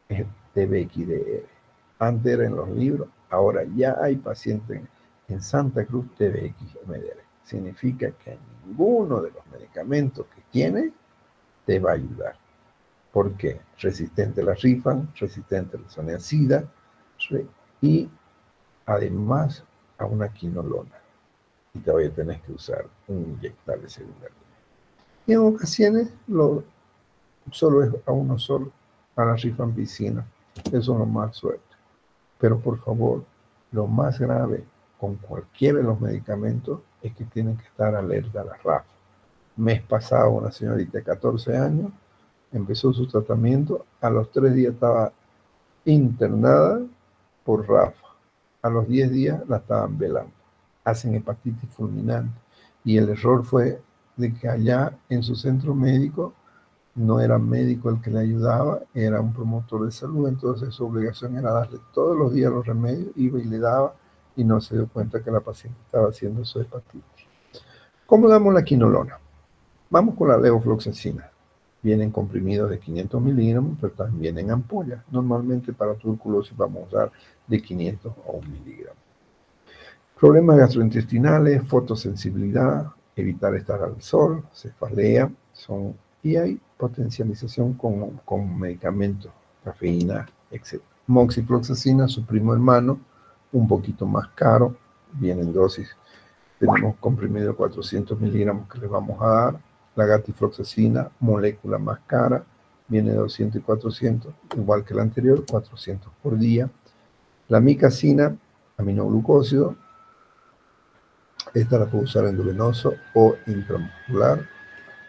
es el TBXDR. Antes era en los libros, ahora ya hay pacientes en Santa Cruz TBXMDR. Significa que ninguno de los medicamentos que tiene te va a ayudar. ¿Por qué? Resistente a la rifan, resistente a la isoniazida y además a una quinolona. Y todavía tenés que usar un inyectable secundario. Y en ocasiones solo es a uno solo, a la rifampicina. Eso es lo más suerte. Pero por favor, lo más grave con cualquiera de los medicamentos es que tienen que estar alerta a la RAF. Mes pasado, una señorita de 14 años empezó su tratamiento, a los 3 días estaba internada por RAF. A los 10 días la estaban velando. Hacen hepatitis fulminante. Y el error fue de que allá en su centro médico no era médico el que le ayudaba, era un promotor de salud, entonces su obligación era darle todos los días los remedios, iba y le daba, y no se dio cuenta que la paciente estaba haciendo su hepatitis. ¿Cómo damos la quinolona? Vamos con la levofloxacina. Vienen comprimidos de 500 miligramos, pero también vienen ampollas. Normalmente para tuberculosis vamos a usar de 500 a 1 miligramo. Problemas gastrointestinales, fotosensibilidad, evitar estar al sol, cefalea, y hay potencialización con medicamentos, cafeína, etc. Moxifloxacina, su primo hermano, un poquito más caro, viene en dosis. Tenemos comprimido de 400 miligramos que le vamos a dar. La gatifloxacina, molécula más cara, viene de 200 y 400, igual que la anterior, 400 por día. La micacina, aminoglucósido, esta la puedo usar endovenoso o intramuscular,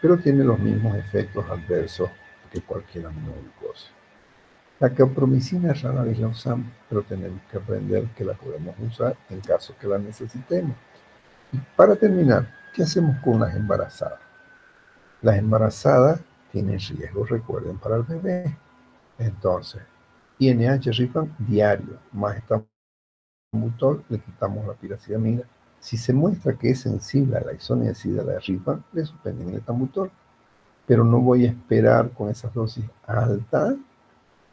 pero tiene los mismos efectos adversos que cualquier aminoglucósido. La capromicina rara vez la usamos, pero tenemos que aprender que la podemos usar en caso que la necesitemos. Y para terminar, ¿qué hacemos con las embarazadas? Las embarazadas tienen riesgo, recuerden, para el bebé. Entonces, INH Rifan diario, más etambutol, le quitamos la piracidamina. Si se muestra que es sensible a la isoniazida de la Rifan, le suspenden el etambutol. Pero no voy a esperar con esas dosis altas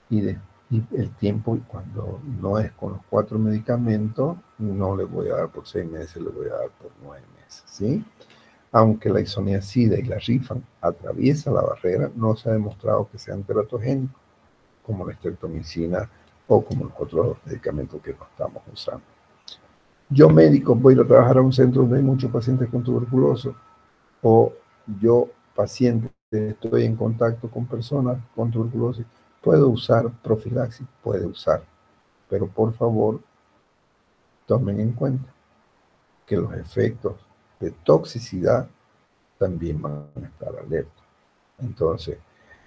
y el tiempo, cuando no es con los 4 medicamentos, no le voy a dar por 6 meses, le voy a dar por 9 meses, ¿sí? Aunque la isoniazida y la Rifan atraviesa la barrera, no se ha demostrado que sean teratogénicos, como la streptomicina o como los otros medicamentos que no estamos usando. Yo médico voy a trabajar a un centro donde hay muchos pacientes con tuberculosis, o yo paciente estoy en contacto con personas con tuberculosis, puedo usar profilaxis, puede usar, pero por favor tomen en cuenta que los efectos de toxicidad también van a estar alerta. Entonces,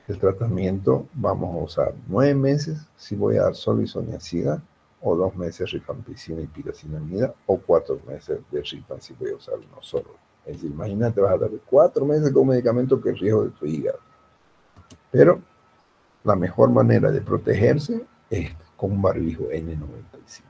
el tratamiento vamos a usar 9 meses si voy a dar solo isoniazida, o 2 meses rifampicina y piracinamida, o 4 meses de rifan si voy a usar uno solo. Es decir, imagínate, vas a dar 4 meses con un medicamento que es riesgo de tu hígado. Pero la mejor manera de protegerse es con un barbijo N95.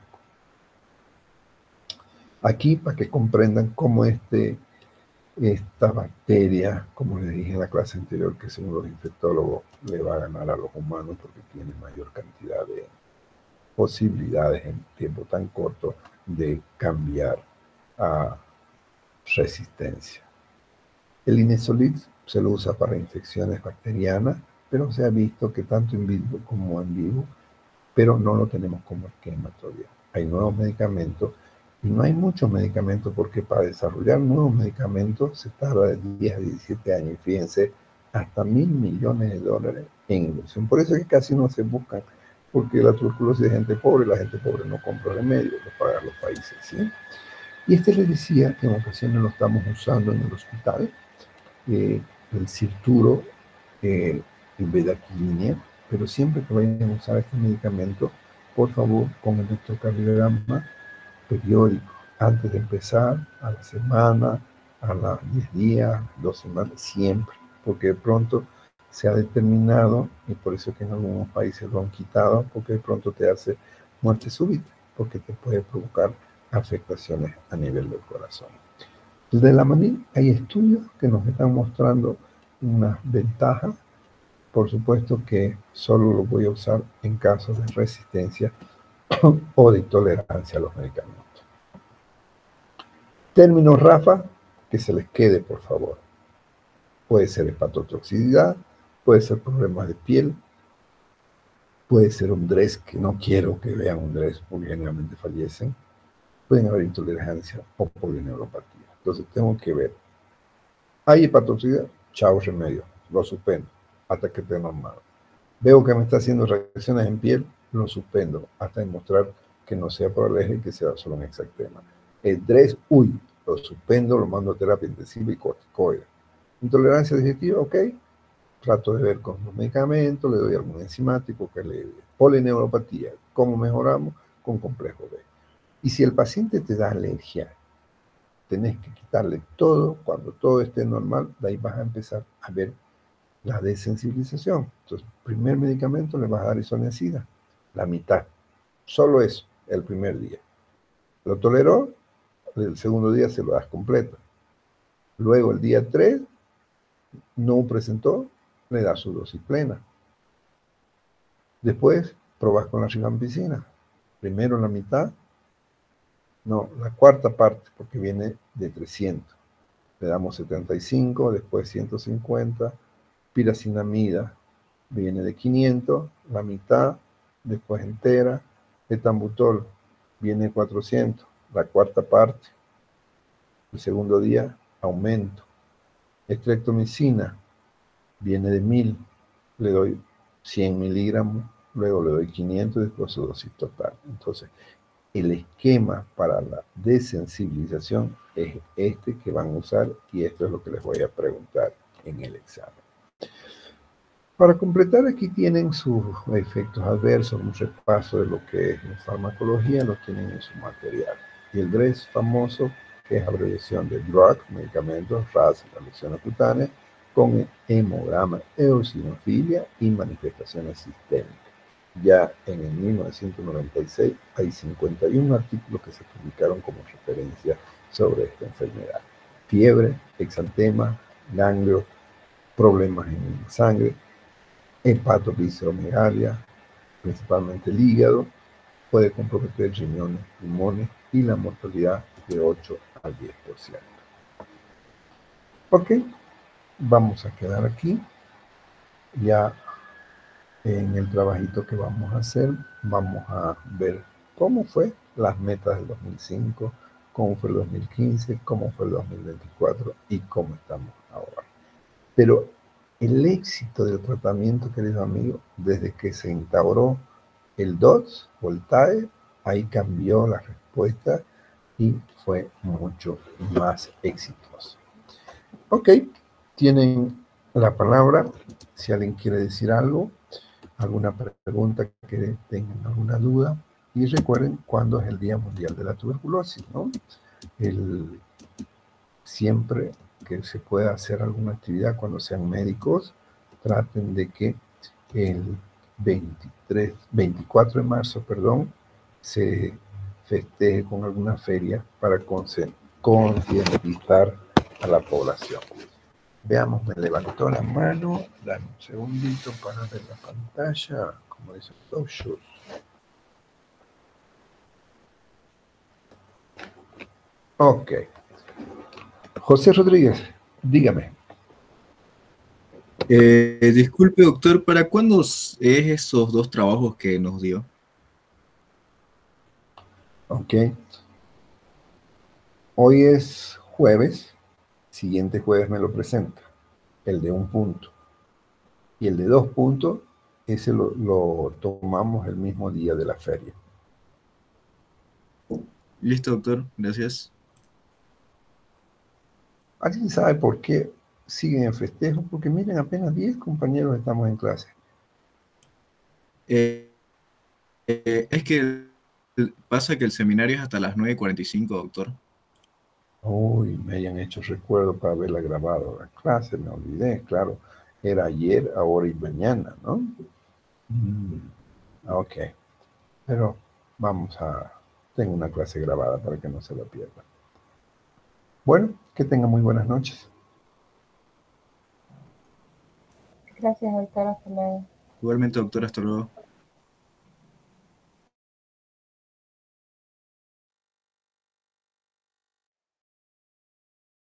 Aquí, para que comprendan cómo esta bacteria, como les dije en la clase anterior, que según los infectólogos le va a ganar a los humanos porque tiene mayor cantidad de posibilidades en tiempo tan corto de cambiar a resistencia. El Inesolid se lo usa para infecciones bacterianas, pero se ha visto que tanto in vitro como en vivo, pero no lo tenemos como esquema todavía. Hay nuevos medicamentos y no hay muchos medicamentos porque para desarrollar nuevos medicamentos se tarda de 10 a 17 años y fíjense, hasta $1.000 millones en inversión. Por eso es que casi no se buscan, porque la tuberculosis es de gente pobre, la gente pobre no compra remedios, lo pagan los países, ¿sí? Y les decía que en ocasiones lo estamos usando en el hospital, el Cirturo, Invedaquilinea, pero siempre que vayan a usar este medicamento, por favor, con el electrocardiograma periódico, antes de empezar, a la semana, a los 10 días, 2 semanas, siempre, porque de pronto se ha determinado, y por eso es que en algunos países lo han quitado, porque de pronto te hace muerte súbita, porque te puede provocar afectaciones a nivel del corazón. De la manera, hay estudios que nos están mostrando unas ventajas. Por supuesto que solo lo voy a usar en casos de resistencia o de intolerancia a los medicamentos. Términos, Rafa, que se les quede, por favor. Puede ser hepatotoxicidad, puede ser problemas de piel, puede ser un DRES, que no quiero que vean un DRES porque generalmente fallecen, pueden haber intolerancia o polineuropatía. Entonces tengo que ver. ¿Hay hepatotoxicidad? Chao, remedio, lo suspendo hasta que esté normal. Veo que me está haciendo reacciones en piel, lo suspendo hasta demostrar que no sea por alergia y que sea solo un exantema. El DRES, lo suspendo, lo mando a terapia intensiva y corticoide. Intolerancia digestiva, ok. Trato de ver con los medicamentos, le doy algún enzimático que le dé. Polineuropatía, ¿cómo mejoramos? Con complejo B. Y si el paciente te da alergia, tenés que quitarle todo. Cuando todo esté normal, de ahí vas a empezar a ver la desensibilización. Entonces, primer medicamento le vas a dar isoniazida, la mitad. Solo eso, el primer día. Lo toleró, el segundo día se lo das completo. Luego, el día 3, no presentó, le das su dosis plena. Después, probas con la rifampicina. Primero la mitad, no, la cuarta parte, porque viene de 300. Le damos 75, después 150. Piracinamida viene de 500, la mitad, después entera. Etambutol viene de 400, la cuarta parte. El segundo día, aumento. Estreptomicina viene de 1000, le doy 100 miligramos, luego le doy 500 y después su dosis total. Entonces, el esquema para la desensibilización es este que van a usar y esto es lo que les voy a preguntar en el examen. Para completar, aquí tienen sus efectos adversos, un repaso de lo que es la farmacología, lo tienen en su material. Y el DRES famoso, que es abreviación de drug, medicamentos, RAS, la lesión cutánea, con hemograma, eosinofilia y manifestaciones sistémicas. Ya en el 1996 hay 51 artículos que se publicaron como referencia sobre esta enfermedad. Fiebre, exantema, ganglio, problemas en sangre, hepatovisceromegalia, principalmente el hígado, puede comprometer riñones, pulmones y la mortalidad de 8 al 10%. Ok, vamos a quedar aquí. Ya en el trabajito que vamos a hacer, vamos a ver cómo fue las metas del 2005, cómo fue el 2015, cómo fue el 2024 y cómo estamos ahora. Pero el éxito del tratamiento, queridos amigos, desde que se instauró el DOTS o el TAE, ahí cambió la respuesta y fue mucho más exitoso. Ok, tienen la palabra. Si alguien quiere decir algo, alguna pregunta que tengan, alguna duda. Y recuerden cuándo es el Día Mundial de la Tuberculosis, ¿no? Siempre que se pueda hacer alguna actividad cuando sean médicos, traten de que el 24 de marzo, perdón, se festeje con alguna feria para concientizar a la población. Veamos, me levantó la mano. Dame un segundito para ver la pantalla. Como dice Toshos. Ok. José Rodríguez, dígame. Disculpe, doctor, ¿para cuándo es esos 2 trabajos que nos dio? Ok. Hoy es jueves. Siguiente jueves me lo presenta. El de 1 punto. Y el de 2 puntos, ese lo tomamos el mismo día de la feria. Listo, doctor, gracias. ¿Alguien sabe por qué siguen en festejo? Porque miren, apenas 10 compañeros estamos en clase. Es que pasa que el seminario es hasta las 9:45, doctor. Uy, me hayan hecho recuerdo para haberla grabado. La clase, me olvidé, claro. Era ayer, ahora y mañana, ¿no? Ok. Pero tengo una clase grabada para que no se la pierda. Bueno, que tengan muy buenas noches. Gracias, doctora. Hasta luego. Igualmente, doctor, hasta luego.